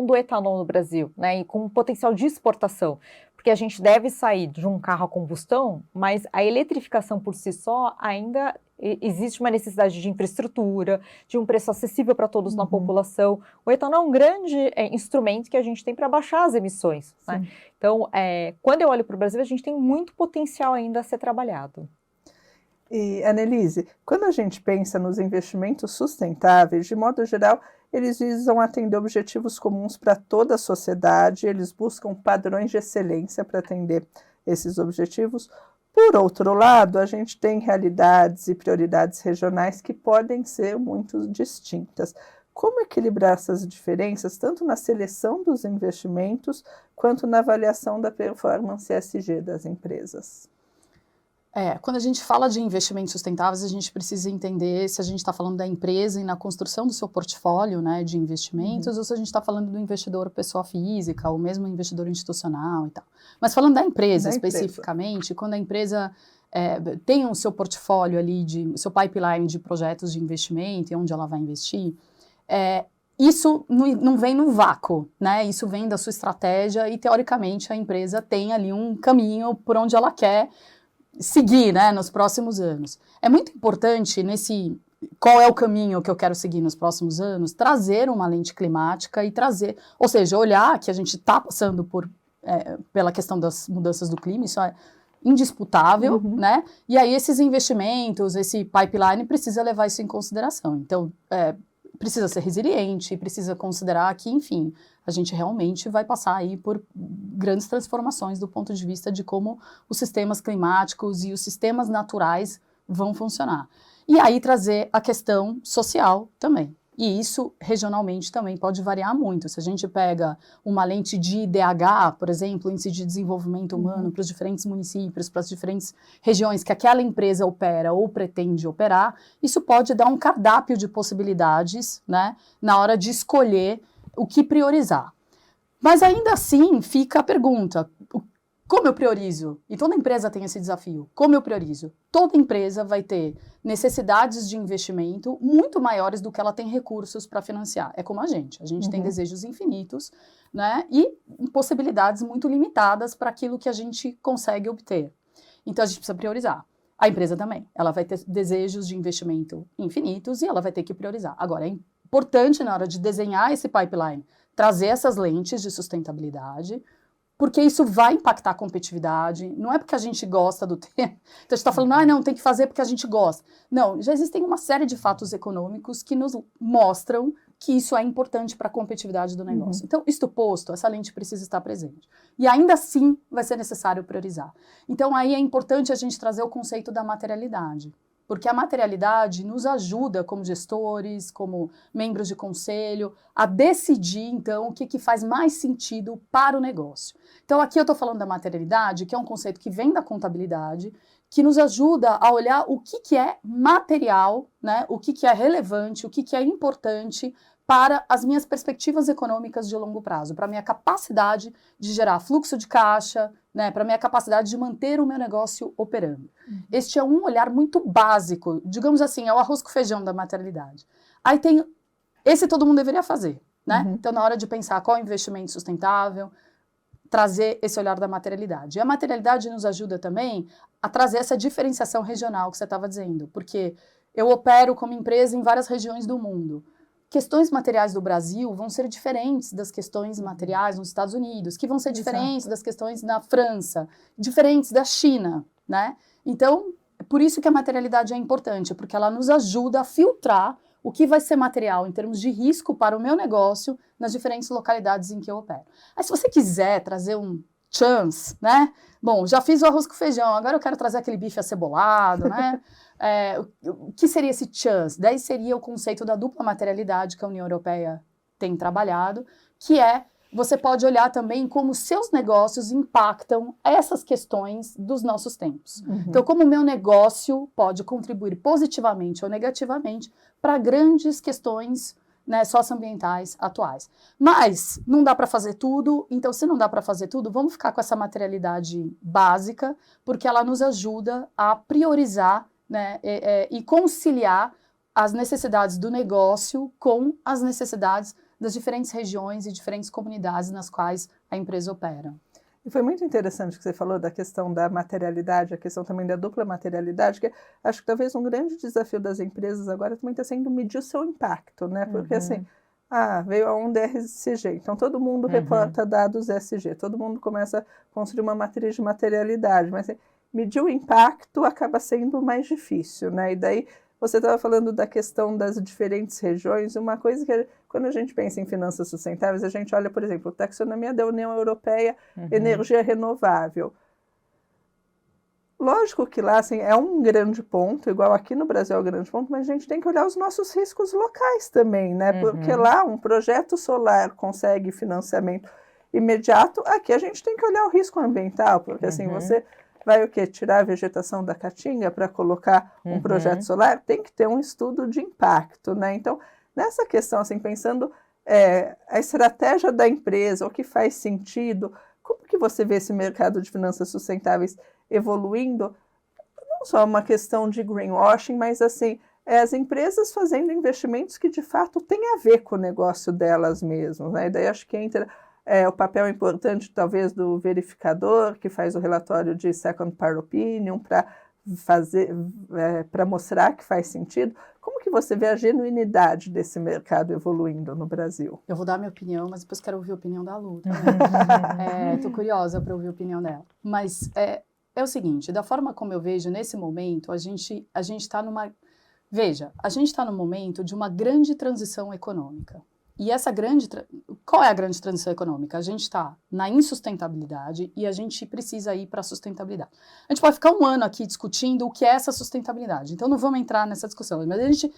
do etanol no Brasil, né, e com potencial de exportação, porque a gente deve sair de um carro a combustão, mas a eletrificação por si só ainda existe uma necessidade de infraestrutura, de um preço acessível para todos na população. O etanol é um grande instrumento que a gente tem para baixar as emissões, né? Então, quando eu olho para o Brasil, a gente tem muito potencial ainda a ser trabalhado. E, Annelise, quando a gente pensa nos investimentos sustentáveis, de modo geral, eles visam atender objetivos comuns para toda a sociedade, eles buscam padrões de excelência para atender esses objetivos. Por outro lado, a gente tem realidades e prioridades regionais que podem ser muito distintas. Como equilibrar essas diferenças, tanto na seleção dos investimentos, quanto na avaliação da performance ESG das empresas? Quando a gente fala de investimentos sustentáveis, a gente precisa entender se a gente está falando da empresa e na construção do seu portfólio, né, de investimentos, ou se a gente está falando do investidor pessoa física, ou mesmo investidor institucional e tal. Mas falando da empresa especificamente, quando a empresa tem o seu portfólio ali, o seu pipeline de projetos de investimento e onde ela vai investir, isso não vem no vácuo, né? Isso vem da sua estratégia e, teoricamente, a empresa tem ali um caminho por onde ela quer seguir, né, nos próximos anos. É muito importante qual é o caminho que eu quero seguir nos próximos anos, trazer uma lente climática e ou seja, olhar que a gente está passando pela questão das mudanças do clima, isso é indisputável, né, e aí esses investimentos, esse pipeline precisa levar isso em consideração. Então, precisa ser resiliente, precisa considerar que, enfim, a gente realmente vai passar aí por grandes transformações do ponto de vista de como os sistemas climáticos e os sistemas naturais vão funcionar. E aí trazer a questão social também. E isso, regionalmente, também pode variar muito. Se a gente pega uma lente de IDH, por exemplo, Índice de Desenvolvimento Humano, para os diferentes municípios, para as diferentes regiões que aquela empresa opera ou pretende operar, isso pode dar um cardápio de possibilidades, né, na hora de escolher o que priorizar. Mas ainda assim fica a pergunta, como eu priorizo? E toda empresa tem esse desafio. Como eu priorizo? Toda empresa vai ter necessidades de investimento muito maiores do que ela tem recursos para financiar. É como a gente tem desejos infinitos, né, e possibilidades muito limitadas para aquilo que a gente consegue obter. Então a gente precisa priorizar. A empresa também. Ela vai ter desejos de investimento infinitos e ela vai ter que priorizar. Agora, é importante na hora de desenhar esse pipeline, trazer essas lentes de sustentabilidade, porque isso vai impactar a competitividade, não é porque a gente gosta do tema, então a gente está falando, não, tem que fazer porque a gente gosta. Não, já existem uma série de fatos econômicos que nos mostram que isso é importante para a competitividade do negócio. Então, isto posto, essa lente precisa estar presente. E ainda assim vai ser necessário priorizar. Então, aí é importante a gente trazer o conceito da materialidade, porque a materialidade nos ajuda como gestores, como membros de conselho, a decidir, então, o que faz mais sentido para o negócio. Então, aqui eu estou falando da materialidade, que é um conceito que vem da contabilidade, que nos ajuda a olhar o que é material, né, o que é relevante, o que é importante para as minhas perspectivas econômicas de longo prazo, para a minha capacidade de gerar fluxo de caixa, né, para a minha capacidade de manter o meu negócio operando. Este é um olhar muito básico, digamos assim, é o arroz com feijão da materialidade. Aí tem, esse todo mundo deveria fazer, né? Então, na hora de pensar qual é o investimento sustentável, trazer esse olhar da materialidade. E a materialidade nos ajuda também a trazer essa diferenciação regional que você estava dizendo, porque eu opero como empresa em várias regiões do mundo. Questões materiais do Brasil vão ser diferentes das questões materiais nos Estados Unidos, que vão ser diferentes das questões na França, diferentes da China, né? Então, por isso que a materialidade é importante, porque ela nos ajuda a filtrar o que vai ser material em termos de risco para o meu negócio nas diferentes localidades em que eu opero. Aí, se você quiser trazer um chance, né? Bom, já fiz o arroz com feijão, agora eu quero trazer aquele bife acebolado, né? O que seria esse chance? Daí seria o conceito da dupla materialidade que a União Europeia tem trabalhado, que é, você pode olhar também como seus negócios impactam essas questões dos nossos tempos. Então, como o meu negócio pode contribuir positivamente ou negativamente para grandes questões, né, socioambientais atuais. Mas não dá para fazer tudo, então se não dá para fazer tudo, vamos ficar com essa materialidade básica, porque ela nos ajuda a priorizar, né, e conciliar as necessidades do negócio com as necessidades das diferentes regiões e diferentes comunidades nas quais a empresa opera. E foi muito interessante o que você falou da questão da materialidade, a questão também da dupla materialidade, que acho que talvez um grande desafio das empresas agora também está sendo medir o seu impacto, né? Porque assim, veio a onda ESG, então todo mundo reporta dados ESG, todo mundo começa a construir uma matriz de materialidade, mas assim, medir o impacto acaba sendo mais difícil, né? E daí você estava falando da questão das diferentes regiões, uma coisa que quando a gente pensa em finanças sustentáveis, a gente olha, por exemplo, taxonomia da União Europeia, energia renovável. Lógico que lá assim, é um grande ponto, igual aqui no Brasil é um grande ponto, mas a gente tem que olhar os nossos riscos locais também, né? Porque lá um projeto solar consegue financiamento imediato, aqui a gente tem que olhar o risco ambiental, porque assim, você vai o quê? Tirar a vegetação da caatinga para colocar um projeto solar? Tem que ter um estudo de impacto, né? Então, nessa questão, assim, pensando a estratégia da empresa, o que faz sentido, como que você vê esse mercado de finanças sustentáveis evoluindo? Não só uma questão de greenwashing, mas assim, as empresas fazendo investimentos que de fato têm a ver com o negócio delas mesmas, né? E daí acho que entra o papel importante, talvez, do verificador, que faz o relatório de second part opinion, para mostrar que faz sentido. Como que você vê a genuinidade desse mercado evoluindo no Brasil? Eu vou dar minha opinião, mas depois quero ouvir a opinião da Lu. Estou curiosa para ouvir a opinião dela. Mas é o seguinte, da forma como eu vejo, nesse momento, a gente está numa... Veja, a gente está num momento de uma grande transição econômica. E essa qual é a grande transição econômica? A gente está na insustentabilidade e a gente precisa ir para a sustentabilidade. A gente pode ficar um ano aqui discutindo o que é essa sustentabilidade, então não vamos entrar nessa discussão, mas a gente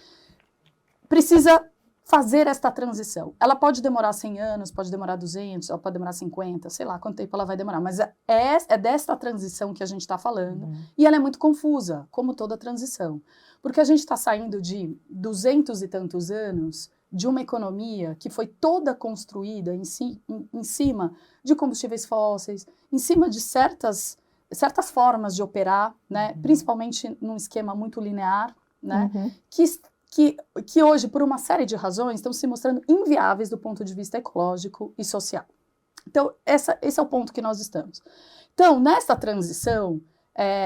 precisa fazer esta transição. Ela pode demorar 100 anos, pode demorar 200, ela pode demorar 50, sei lá quanto tempo ela vai demorar, mas é desta transição que a gente está falando, e ela é muito confusa, como toda transição, porque a gente está saindo de 200 e tantos anos de uma economia que foi toda construída em cima de combustíveis fósseis, em cima de certas formas de operar, né? Principalmente num esquema muito linear, né? Que hoje, por uma série de razões, estão se mostrando inviáveis do ponto de vista ecológico e social. Então, esse é o ponto que nós estamos. Então, nessa transição,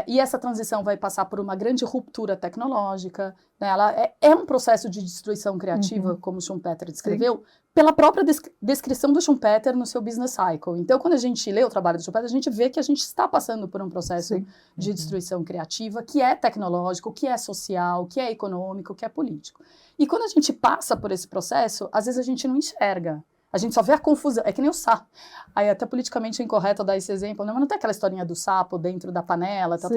e essa transição vai passar por uma grande ruptura tecnológica, né? Ela é um processo de destruição criativa, como o Schumpeter descreveu, pela própria descrição do Schumpeter no seu Business Cycle. Então, quando a gente lê o trabalho do Schumpeter, a gente vê que a gente está passando por um processo de destruição criativa, que é tecnológico, que é social, que é econômico, que é político. E quando a gente passa por esse processo, às vezes a gente não enxerga. A gente só vê a confusão, é que nem o sapo. Aí até politicamente é incorreto dar esse exemplo, mas não tem aquela historinha do sapo dentro da panela, tal.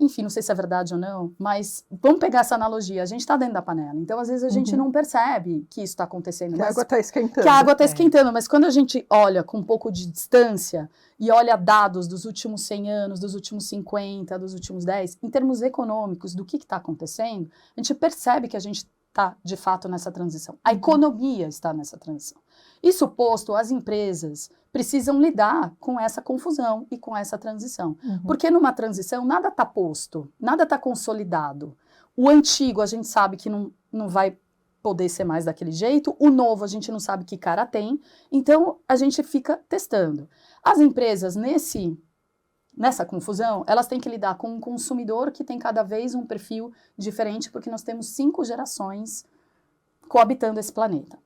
Enfim, não sei se é verdade ou não, mas vamos pegar essa analogia, a gente está dentro da panela, então às vezes a gente não percebe que isso está acontecendo. Que a água está esquentando. Que a água está esquentando, mas quando a gente olha com um pouco de distância e olha dados dos últimos 100 anos, dos últimos 50, dos últimos 10, em termos econômicos do que está acontecendo, a gente percebe que a gente está, de fato, nessa transição. A economia está nessa transição. Isso posto, as empresas precisam lidar com essa confusão e com essa transição. Porque numa transição nada está posto, nada está consolidado. O antigo a gente sabe que não vai poder ser mais daquele jeito, o novo a gente não sabe que cara tem, então a gente fica testando. As empresas nessa confusão, elas têm que lidar com um consumidor que tem cada vez um perfil diferente, porque nós temos 5 gerações coabitando esse planeta.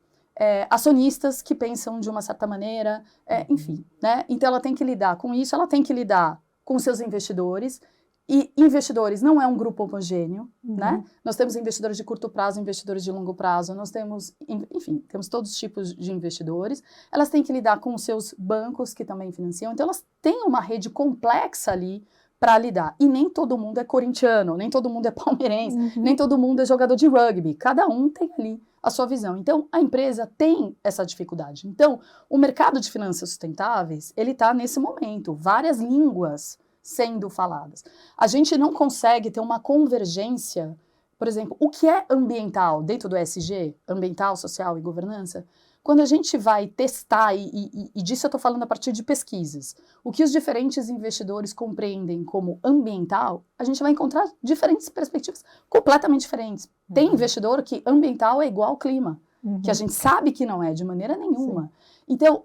Acionistas que pensam de uma certa maneira, enfim, né? Então ela tem que lidar com isso, ela tem que lidar com seus investidores, E investidores não é um grupo homogêneo, né? Nós temos investidores de curto prazo, investidores de longo prazo, nós temos, enfim, temos todos os tipos de investidores. Elas têm que lidar com os seus bancos que também financiam, então elas têm uma rede complexa ali para lidar. E nem todo mundo é corintiano, nem todo mundo é palmeirense, nem todo mundo é jogador de rugby. Cada um tem ali a sua visão. Então, a empresa tem essa dificuldade. Então, o mercado de finanças sustentáveis, ele está nesse momento, várias línguas sendo faladas. A gente não consegue ter uma convergência, por exemplo, o que é ambiental dentro do ESG, ambiental, social e governança, quando a gente vai testar, e disso eu estou falando a partir de pesquisas, o que os diferentes investidores compreendem como ambiental, a gente vai encontrar diferentes perspectivas completamente diferentes. Tem investidor que ambiental é igual ao clima, que a gente sabe que não é de maneira nenhuma. Sim. Então,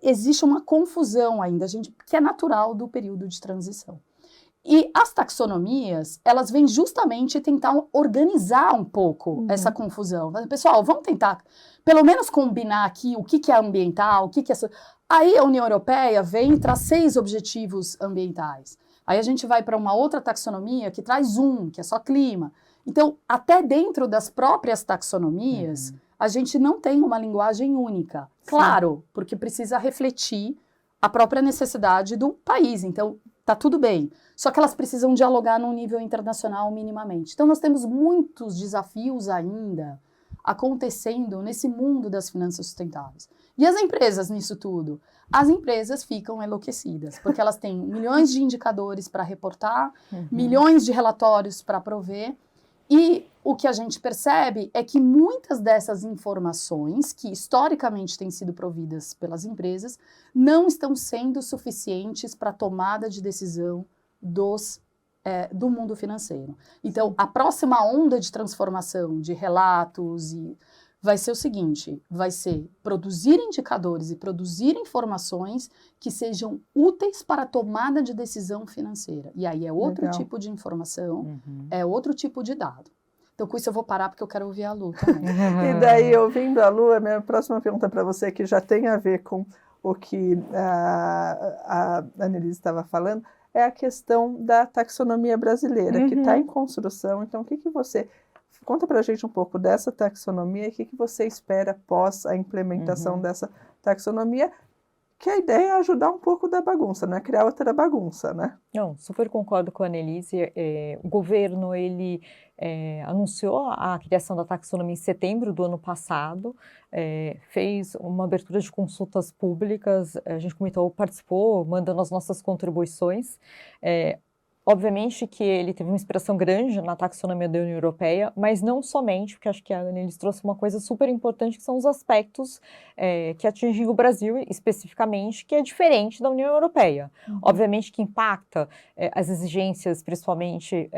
existe uma confusão ainda, que é natural do período de transição. E as taxonomias, elas vêm justamente tentar organizar um pouco essa confusão. Pessoal, vamos tentar, pelo menos, combinar aqui o que é ambiental, o que é... Aí a União Europeia vem e traz 6 objetivos ambientais. Aí a gente vai para uma outra taxonomia que traz que é só clima. Então, até dentro das próprias taxonomias, a gente não tem uma linguagem única. Claro, porque precisa refletir a própria necessidade do país. Então, tá tudo bem. Só que elas precisam dialogar num nível internacional minimamente. Então, nós temos muitos desafios ainda acontecendo nesse mundo das finanças sustentáveis. E as empresas nisso tudo? As empresas ficam enlouquecidas, porque elas têm milhões de indicadores para reportar, milhões de relatórios para prover, e o que a gente percebe é que muitas dessas informações, que historicamente têm sido providas pelas empresas, não estão sendo suficientes para a tomada de decisão do mundo financeiro. Então, a próxima onda de transformação de relatos vai ser o seguinte, vai ser produzir indicadores e produzir informações que sejam úteis para a tomada de decisão financeira. E aí é outro tipo de informação, é outro tipo de dado. Então, com isso eu vou parar porque eu quero ouvir a Lu também. E daí, ouvindo a Lu, a minha próxima pergunta para você, que já tem a ver com o que a Annelise estava falando, é a questão da taxonomia brasileira, que está em construção. Então, o que você... Conta para a gente um pouco dessa taxonomia e o que você espera após a implementação dessa taxonomia, que a ideia é ajudar um pouco da bagunça, não é criar outra bagunça, né? Não, super concordo com a Annelise. O governo, ele anunciou a criação da taxonomia em setembro do ano passado, fez uma abertura de consultas públicas, a gente participou, mandando as nossas contribuições. Obviamente que ele teve uma inspiração grande na taxonomia da União Europeia, mas não somente, porque acho que a Annelise trouxe uma coisa super importante, que são os aspectos que atingem o Brasil especificamente, que é diferente da União Europeia. Obviamente que impacta as exigências, principalmente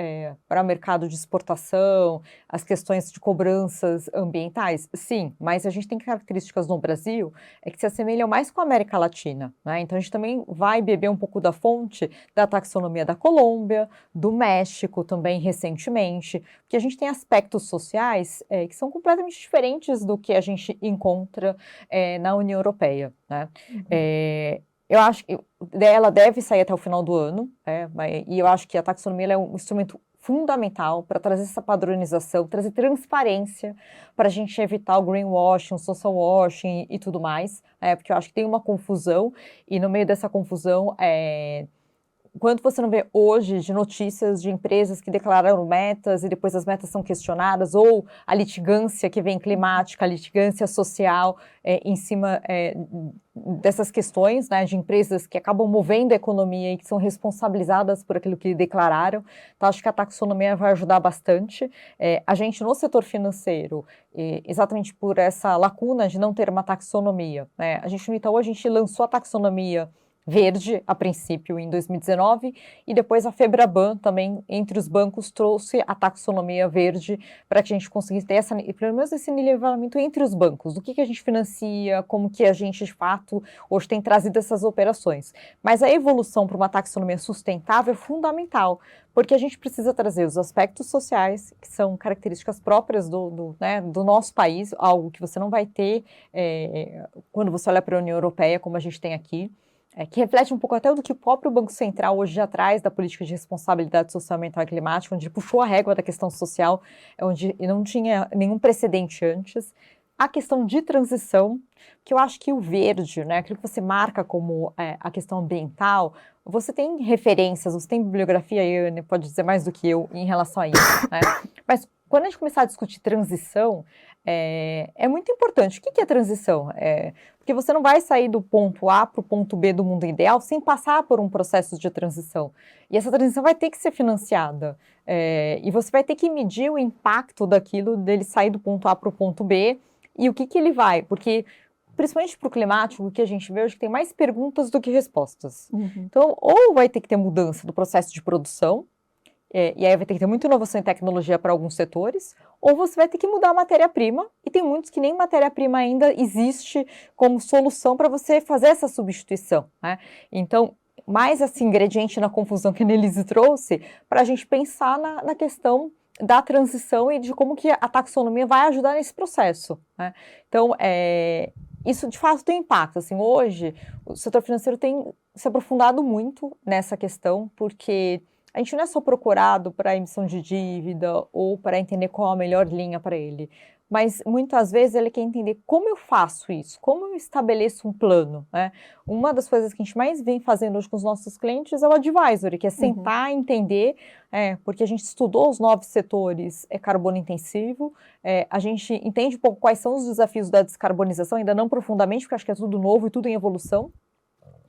para o mercado de exportação, as questões de cobranças ambientais, sim, mas a gente tem características no Brasil que se assemelham mais com a América Latina, né? Então a gente também vai beber um pouco da fonte da taxonomia da Colômbia, do México também recentemente, porque a gente tem aspectos sociais que são completamente diferentes do que a gente encontra na União Europeia, né? Eu acho que ela deve sair até o final do ano, e eu acho que a taxonomia é um instrumento fundamental para trazer essa padronização, trazer transparência para a gente evitar o greenwashing, o social washing e tudo mais, porque eu acho que tem uma confusão, e no meio dessa confusão quanto você não vê hoje de notícias de empresas que declararam metas e depois as metas são questionadas, ou a litigância que vem climática, a litigância social em cima dessas questões, né, de empresas que acabam movendo a economia e que são responsabilizadas por aquilo que declararam. Então, acho que a taxonomia vai ajudar bastante. A gente, no setor financeiro, exatamente por essa lacuna de não ter uma taxonomia, né, a gente no Itaú, a gente lançou a taxonomia verde, a princípio, em 2019, e depois a Febraban também, entre os bancos, trouxe a taxonomia verde para que a gente conseguisse ter pelo menos esse nivelamento entre os bancos, do que a gente financia, como que a gente, de fato, hoje tem trazido essas operações. Mas a evolução para uma taxonomia sustentável é fundamental, porque a gente precisa trazer os aspectos sociais, que são características próprias do nosso país, algo que você não vai ter quando você olha para a União Europeia, como a gente tem aqui. que reflete um pouco até do que o próprio Banco Central hoje já traz da política de responsabilidade social, ambiental e climática, onde puxou a régua da questão social, onde não tinha nenhum precedente antes. A questão de transição, que eu acho que o verde, né, aquilo que você marca como a questão ambiental, você tem referências, você tem bibliografia, e a Anne pode dizer mais do que eu em relação a isso, né? Mas quando a gente começar a discutir transição, é muito importante. O que é transição? Porque você não vai sair do ponto A para o ponto B do mundo ideal sem passar por um processo de transição. E essa transição vai ter que ser financiada. E você vai ter que medir o impacto daquilo, dele sair do ponto A para o ponto B, e o que ele vai. Porque, principalmente para o climático, o que a gente vê hoje é que tem mais perguntas do que respostas. Uhum. Então, ou vai ter que ter mudança do processo de produção, e aí vai ter que ter muita inovação em tecnologia para alguns setores, ou você vai ter que mudar a matéria-prima, e tem muitos que nem matéria-prima ainda existe como solução para você fazer essa substituição, né? Então, mais esse ingrediente na confusão que a Annelise trouxe, para a gente pensar na questão da transição e de como que a taxonomia vai ajudar nesse processo, né? Então, isso de fato tem impacto. Assim, hoje, o setor financeiro tem se aprofundado muito nessa questão, porque a gente não é só procurado para a emissão de dívida ou para entender qual a melhor linha para ele, mas muitas vezes ele quer entender como eu faço isso, como eu estabeleço um plano, né? Uma das coisas que a gente mais vem fazendo hoje com os nossos clientes é o advisory, que é sentar, entender, porque a gente estudou os 9 setores carbono intensivo, a gente entende um pouco quais são os desafios da descarbonização, ainda não profundamente, porque acho que é tudo novo e tudo em evolução.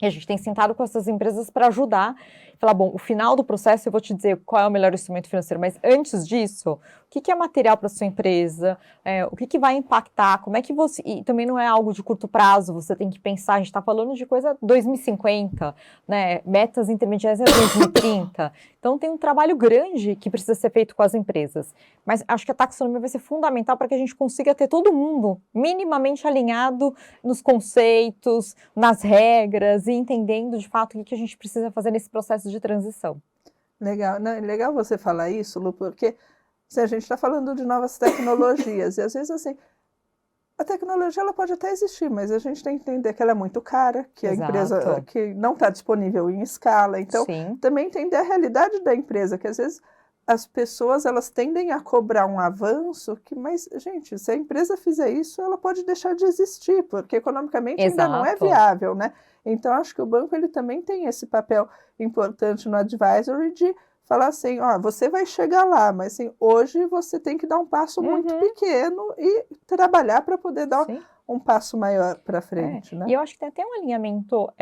E a gente tem sentado com essas empresas para ajudar, falar, bom, o final do processo eu vou te dizer qual é o melhor instrumento financeiro, mas antes disso, o que é material para sua empresa, o que vai impactar, como é que você... E também não é algo de curto prazo, você tem que pensar, a gente está falando de coisa 2050, né, metas intermediárias é 2030, então tem um trabalho grande que precisa ser feito com as empresas, mas acho que a taxonomia vai ser fundamental para que a gente consiga ter todo mundo minimamente alinhado nos conceitos, nas regras, e entendendo de fato o que a gente precisa fazer nesse processo de transição. Legal, não, é legal você falar isso, Lu, porque se a gente está falando de novas tecnologias, e às vezes assim, a tecnologia ela pode até existir, mas a gente tem que entender que ela é muito cara, que a empresa que não está disponível em escala, então também entender a realidade da empresa, que às vezes as pessoas elas tendem a cobrar um avanço que, mas gente, se a empresa fizer isso, ela pode deixar de existir, porque economicamente ainda não é viável, né? Então, acho que o banco ele também tem esse papel importante no advisory de falar assim, ó, você vai chegar lá, mas assim, hoje você tem que dar um passo muito pequeno e trabalhar para poder dar um passo maior para frente, né? E eu acho que tem até um alinhamento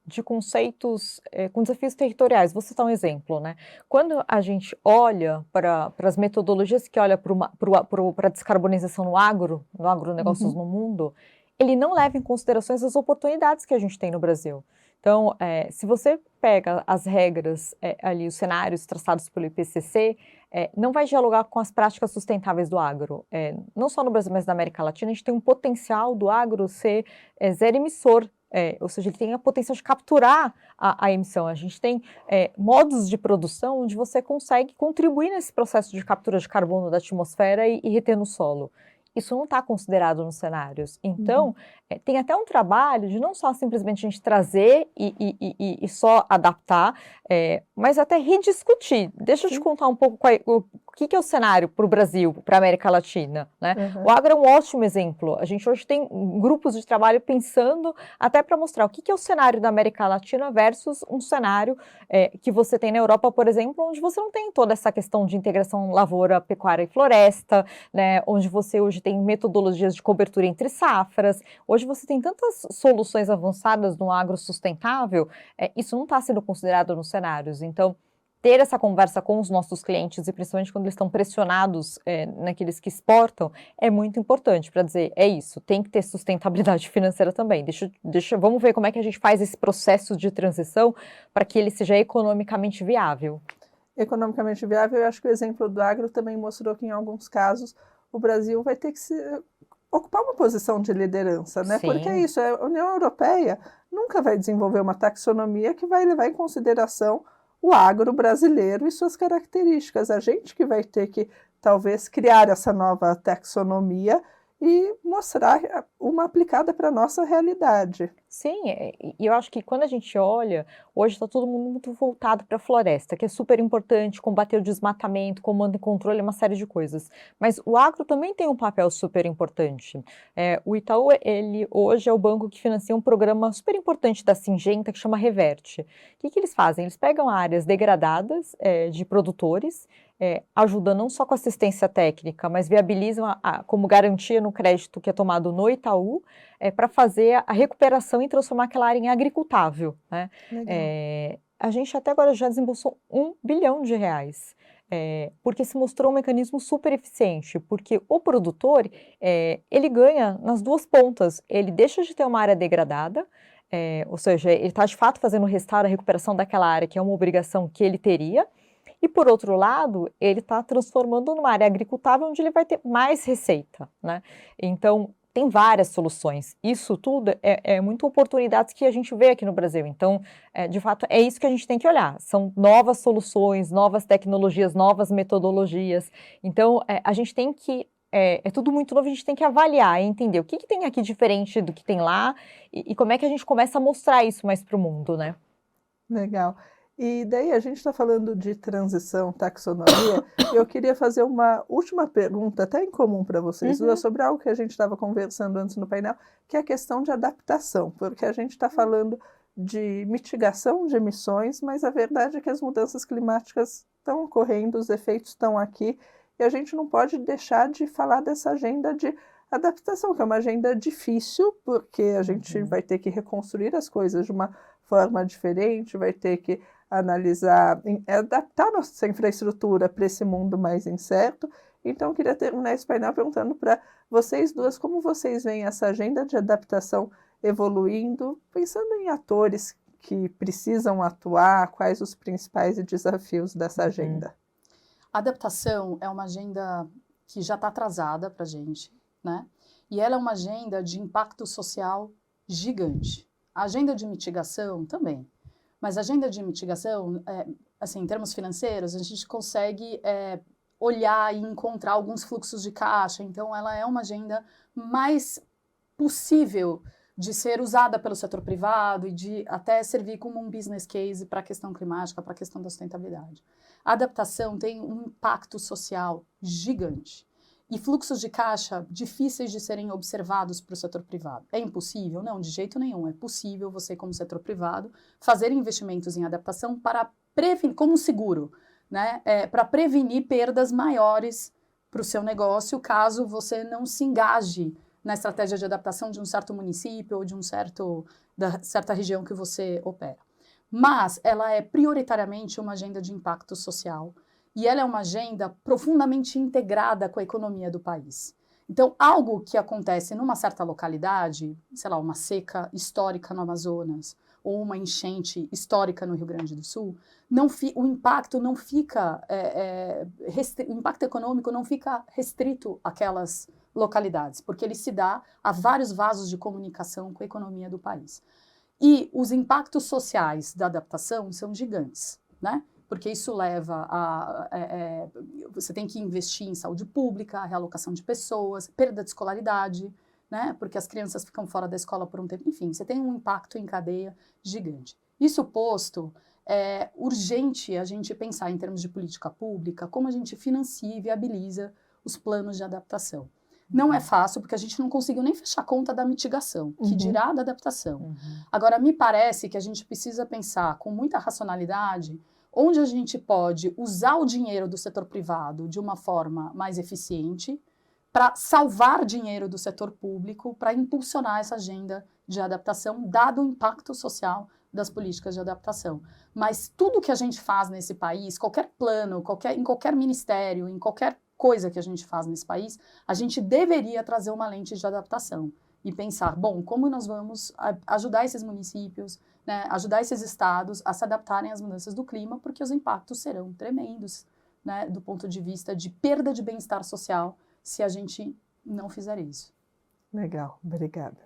de conceitos com desafios territoriais. Vou citar um exemplo, né? Quando a gente olha para as metodologias que olha para a descarbonização no agronegócios no mundo, ele não leva em consideração as oportunidades que a gente tem no Brasil. Então, se você pega as regras ali, os cenários traçados pelo IPCC, não vai dialogar com as práticas sustentáveis do agro. Não só no Brasil, mas na América Latina, a gente tem um potencial do agro ser zero emissor, ou seja, ele tem a potencial de capturar a emissão. A gente tem modos de produção onde você consegue contribuir nesse processo de captura de carbono da atmosfera e reter no solo. Isso não está considerado nos cenários. Então, tem até um trabalho de não só simplesmente a gente trazer e só adaptar, mas até rediscutir. Deixa eu te contar um pouco o que é o cenário para o Brasil, para a América Latina, né? O agro é um ótimo exemplo. A gente hoje tem grupos de trabalho pensando até para mostrar o que é o cenário da América Latina versus um cenário que você tem na Europa, por exemplo, onde você não tem toda essa questão de integração lavoura, pecuária e floresta, né? Onde você hoje tem metodologias de cobertura entre safras. Hoje você tem tantas soluções avançadas no agro sustentável, isso não está sendo considerado nos cenários. Então, ter essa conversa com os nossos clientes, e principalmente quando eles estão pressionados naqueles que exportam, é muito importante para dizer, é isso, tem que ter sustentabilidade financeira também. Vamos ver como é que a gente faz esse processo de transição para que ele seja economicamente viável. Economicamente viável, eu acho que o exemplo do agro também mostrou que em alguns casos o Brasil vai ter que ocupar uma posição de liderança, né? Porque é isso, a União Europeia nunca vai desenvolver uma taxonomia que vai levar em consideração o agro brasileiro e suas características. A gente que vai ter que, talvez, criar essa nova taxonomia e mostrar uma aplicada para a nossa realidade. Sim, e eu acho que quando a gente olha, hoje está todo mundo muito voltado para a floresta, que é super importante, combater o desmatamento, comando e controle, uma série de coisas. Mas o agro também tem um papel super importante. O Itaú, ele hoje é o banco que financia um programa super importante da Syngenta, que chama Reverte. O que eles fazem? Eles pegam áreas degradadas de produtores, ajudam não só com assistência técnica, mas viabilizam como garantia no crédito que é tomado no Itaú, para fazer a recuperação e transformar aquela área em agricultável, né? A gente até agora já desembolsou R$1 bilhão, porque se mostrou um mecanismo super eficiente, porque o produtor, ele ganha nas duas pontas, ele deixa de ter uma área degradada, ou seja, ele está de fato fazendo o restauro, a recuperação daquela área, que é uma obrigação que ele teria, e por outro lado, ele está transformando numa área agricultável onde ele vai ter mais receita, né? Então, tem várias soluções. Isso tudo é muito oportunidades que a gente vê aqui no Brasil. Então, de fato, é isso que a gente tem que olhar. São novas soluções, novas tecnologias, novas metodologias. Então, a gente tem que... É tudo muito novo, a gente tem que avaliar e entender o que tem aqui diferente do que tem lá e como é que a gente começa a mostrar isso mais para o mundo, né? Legal. E daí a gente está falando de transição, taxonomia, e eu queria fazer uma última pergunta, até em comum para vocês duas, sobre algo que a gente estava conversando antes no painel, que é a questão de adaptação, porque a gente está falando de mitigação de emissões, mas a verdade é que as mudanças climáticas estão ocorrendo, os efeitos estão aqui, e a gente não pode deixar de falar dessa agenda de adaptação, que é uma agenda difícil, porque a gente vai ter que reconstruir as coisas de uma forma diferente, vai ter que analisar, adaptar nossa infraestrutura para esse mundo mais incerto. Então, eu queria terminar esse painel perguntando para vocês duas como vocês veem essa agenda de adaptação evoluindo, pensando em atores que precisam atuar, quais os principais desafios dessa agenda. A adaptação é uma agenda que já está atrasada para a gente, né? E ela é uma agenda de impacto social gigante. A agenda de mitigação também. Mas a agenda de mitigação, assim, em termos financeiros, a gente consegue olhar e encontrar alguns fluxos de caixa. Então, ela é uma agenda mais possível de ser usada pelo setor privado e de até servir como um business case para a questão climática, para a questão da sustentabilidade. A adaptação tem um impacto social gigante. E fluxos de caixa difíceis de serem observados para o setor privado. É impossível? Não, de jeito nenhum. É possível você, como setor privado, fazer investimentos em adaptação para prevenir, como seguro, né? Para prevenir perdas maiores para o seu negócio, caso você não se engaje na estratégia de adaptação de um certo município ou de da certa região que você opera. Mas ela é prioritariamente uma agenda de impacto social, e ela é uma agenda profundamente integrada com a economia do país. Então, algo que acontece numa certa localidade, sei lá, uma seca histórica no Amazonas, ou uma enchente histórica no Rio Grande do Sul, o impacto não fica, o impacto econômico não fica restrito àquelas localidades, porque ele se dá a vários vasos de comunicação com a economia do país. E os impactos sociais da adaptação são gigantes, né? Porque isso leva você tem que investir em saúde pública, realocação de pessoas, perda de escolaridade, né? Porque as crianças ficam fora da escola por um tempo. Enfim, você tem um impacto em cadeia gigante. Isso posto, é urgente a gente pensar em termos de política pública, como a gente financia e viabiliza os planos de adaptação. Não é fácil, porque a gente não conseguiu nem fechar a conta da mitigação, que dirá da adaptação. Agora, me parece que a gente precisa pensar com muita racionalidade onde a gente pode usar o dinheiro do setor privado de uma forma mais eficiente para salvar dinheiro do setor público, para impulsionar essa agenda de adaptação, dado o impacto social das políticas de adaptação. Mas tudo que a gente faz nesse país, qualquer plano, em qualquer ministério, em qualquer coisa que a gente faz nesse país, a gente deveria trazer uma lente de adaptação e pensar, bom, como nós vamos ajudar esses municípios, né, ajudar esses estados a se adaptarem às mudanças do clima, porque os impactos serão tremendos, né, do ponto de vista de perda de bem-estar social, se a gente não fizer isso. Legal, obrigada.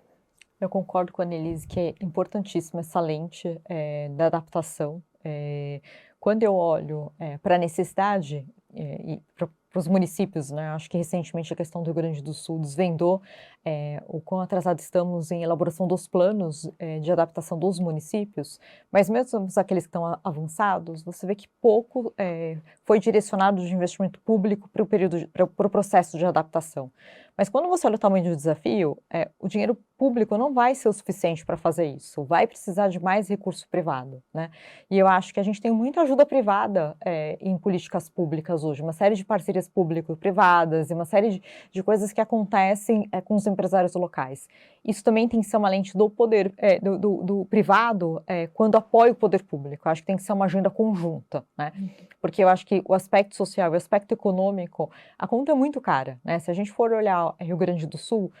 Eu concordo com a Annelise que é importantíssima essa lente da adaptação. Quando eu olho para a necessidade, e os municípios, né? Acho que recentemente a questão do Rio Grande do Sul desvendou o quão atrasados estamos em elaboração dos planos de adaptação dos municípios, mas mesmo aqueles que estão avançados, você vê que pouco foi direcionado de investimento público para o processo de adaptação. Mas quando você olha o tamanho do desafio, o dinheiro público não vai ser o suficiente para fazer isso, vai precisar de mais recurso privado, né? E eu acho que a gente tem muita ajuda privada em políticas públicas hoje, uma série de parcerias público-privadas e uma série de coisas que acontecem com os empresários locais. Isso também tem que ser uma lente do poder, do privado, quando apoia o poder público. Eu acho que tem que ser uma agenda conjunta, né? Porque eu acho que o aspecto social e o aspecto econômico, a conta é muito cara, né? Se a gente for olhar Rio Grande do Sul,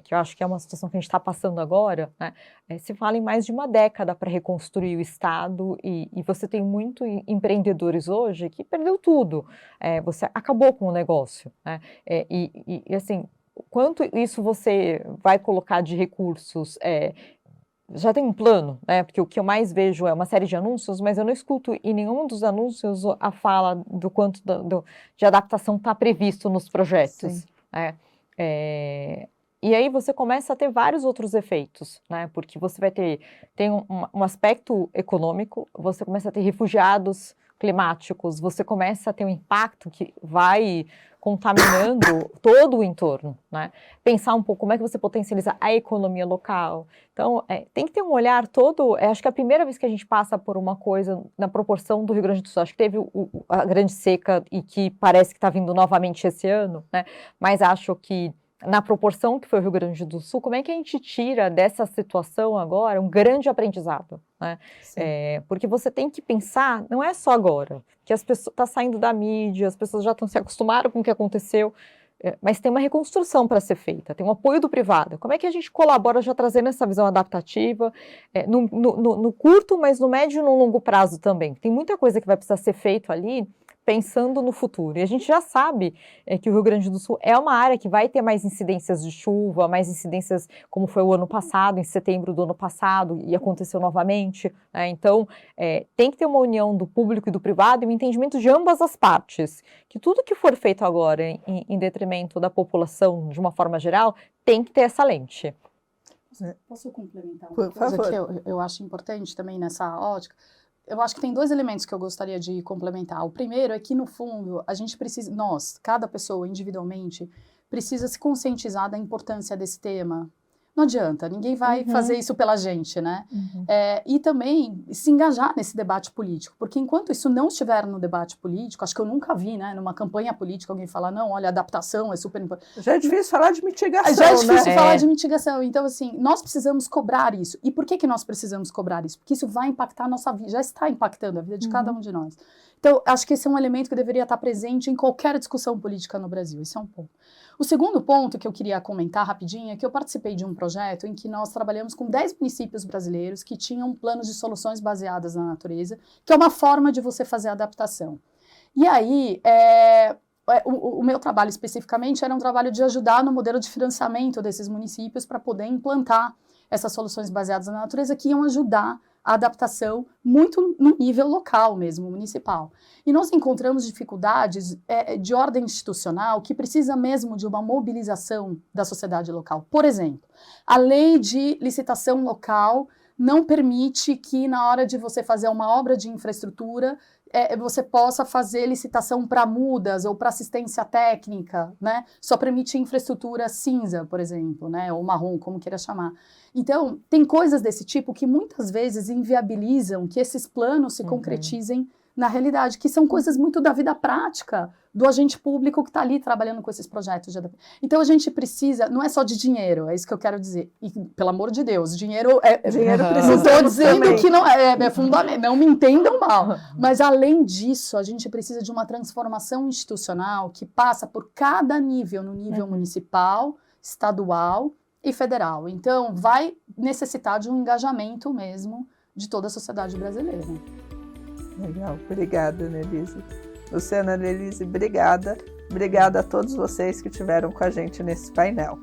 que eu acho que é uma situação que a gente está passando agora, né? Se fala em mais de uma década para reconstruir o Estado e você tem muitos empreendedores hoje que perdeu tudo, você acabou com o negócio, né? E assim, quanto isso você vai colocar de recursos? Já tem um plano, né? Porque o que eu mais vejo é uma série de anúncios, mas eu não escuto em nenhum dos anúncios a fala do quanto de adaptação está previsto nos projetos, né? E aí você começa a ter vários outros efeitos, né? Porque você vai tem um aspecto econômico, você começa a ter refugiados climáticos, você começa a ter um impacto que vai contaminando todo o entorno, né? Pensar um pouco como é que você potencializa a economia local. Então, tem que ter um olhar todo, acho que é a primeira vez que a gente passa por uma coisa na proporção do Rio Grande do Sul. Acho que teve a grande seca e que parece que está vindo novamente esse ano, né? Mas acho que na proporção que foi o Rio Grande do Sul, como é que a gente tira dessa situação agora um grande aprendizado, né? Porque você tem que pensar, não é só agora, que as pessoas estão saindo da mídia, as pessoas já estão se acostumaram com o que aconteceu, mas tem uma reconstrução para ser feita, tem um apoio do privado. Como é que a gente colabora já trazendo essa visão adaptativa no curto, mas no médio e no longo prazo também? Tem muita coisa que vai precisar ser feito ali, pensando no futuro. E a gente já sabe que o Rio Grande do Sul é uma área que vai ter mais incidências de chuva, mais incidências como foi o ano passado, em setembro do ano passado, e aconteceu novamente, né? Então, tem que ter uma união do público e do privado e um entendimento de ambas as partes, que tudo que for feito agora em detrimento da população, de uma forma geral, tem que ter essa lente. Posso complementar uma coisa que eu acho importante também nessa ótica? Eu acho que tem 2 elementos que eu gostaria de complementar. O primeiro é que, no fundo, a gente precisa, cada pessoa individualmente, precisa se conscientizar da importância desse tema. Não adianta, ninguém vai fazer isso pela gente, né? E também se engajar nesse debate político, porque enquanto isso não estiver no debate político, acho que eu nunca vi, né, numa campanha política, alguém falar, não, olha, adaptação é super importante. Já é difícil falar de mitigação, já é difícil falar de mitigação. Então, assim, nós precisamos cobrar isso. E por que nós precisamos cobrar isso? Porque isso vai impactar a nossa vida, já está impactando a vida de cada um de nós. Então, acho que esse é um elemento que deveria estar presente em qualquer discussão política no Brasil. Esse é um ponto. O segundo ponto que eu queria comentar rapidinho é que eu participei de um projeto em que nós trabalhamos com 10 municípios brasileiros que tinham planos de soluções baseadas na natureza, que é uma forma de você fazer adaptação. E aí, o meu trabalho especificamente era um trabalho de ajudar no modelo de financiamento desses municípios para poder implantar essas soluções baseadas na natureza que iam ajudar a adaptação muito no nível local mesmo, municipal. E nós encontramos dificuldades de ordem institucional que precisa mesmo de uma mobilização da sociedade local. Por exemplo, a lei de licitação local não permite que na hora de você fazer uma obra de infraestrutura, você possa fazer licitação para mudas ou para assistência técnica, né? Só permite infraestrutura cinza, por exemplo, né? Ou marrom, como queira chamar. Então, tem coisas desse tipo que muitas vezes inviabilizam que esses planos se concretizem na realidade, que são coisas muito da vida prática do agente público que está ali trabalhando com esses projetos de adaptação. Então, a gente precisa, não é só de dinheiro, é isso que eu quero dizer. E, pelo amor de Deus, dinheiro precisa. Não estou dizendo também que não é fundamental, não me entendam mal. Mas, além disso, a gente precisa de uma transformação institucional que passa por cada nível, no nível municipal, estadual e federal. Então, vai necessitar de um engajamento mesmo de toda a sociedade brasileira. Legal, obrigada, Annelise. Luciana, Annelise, obrigada. Obrigada a todos vocês que estiveram com a gente nesse painel.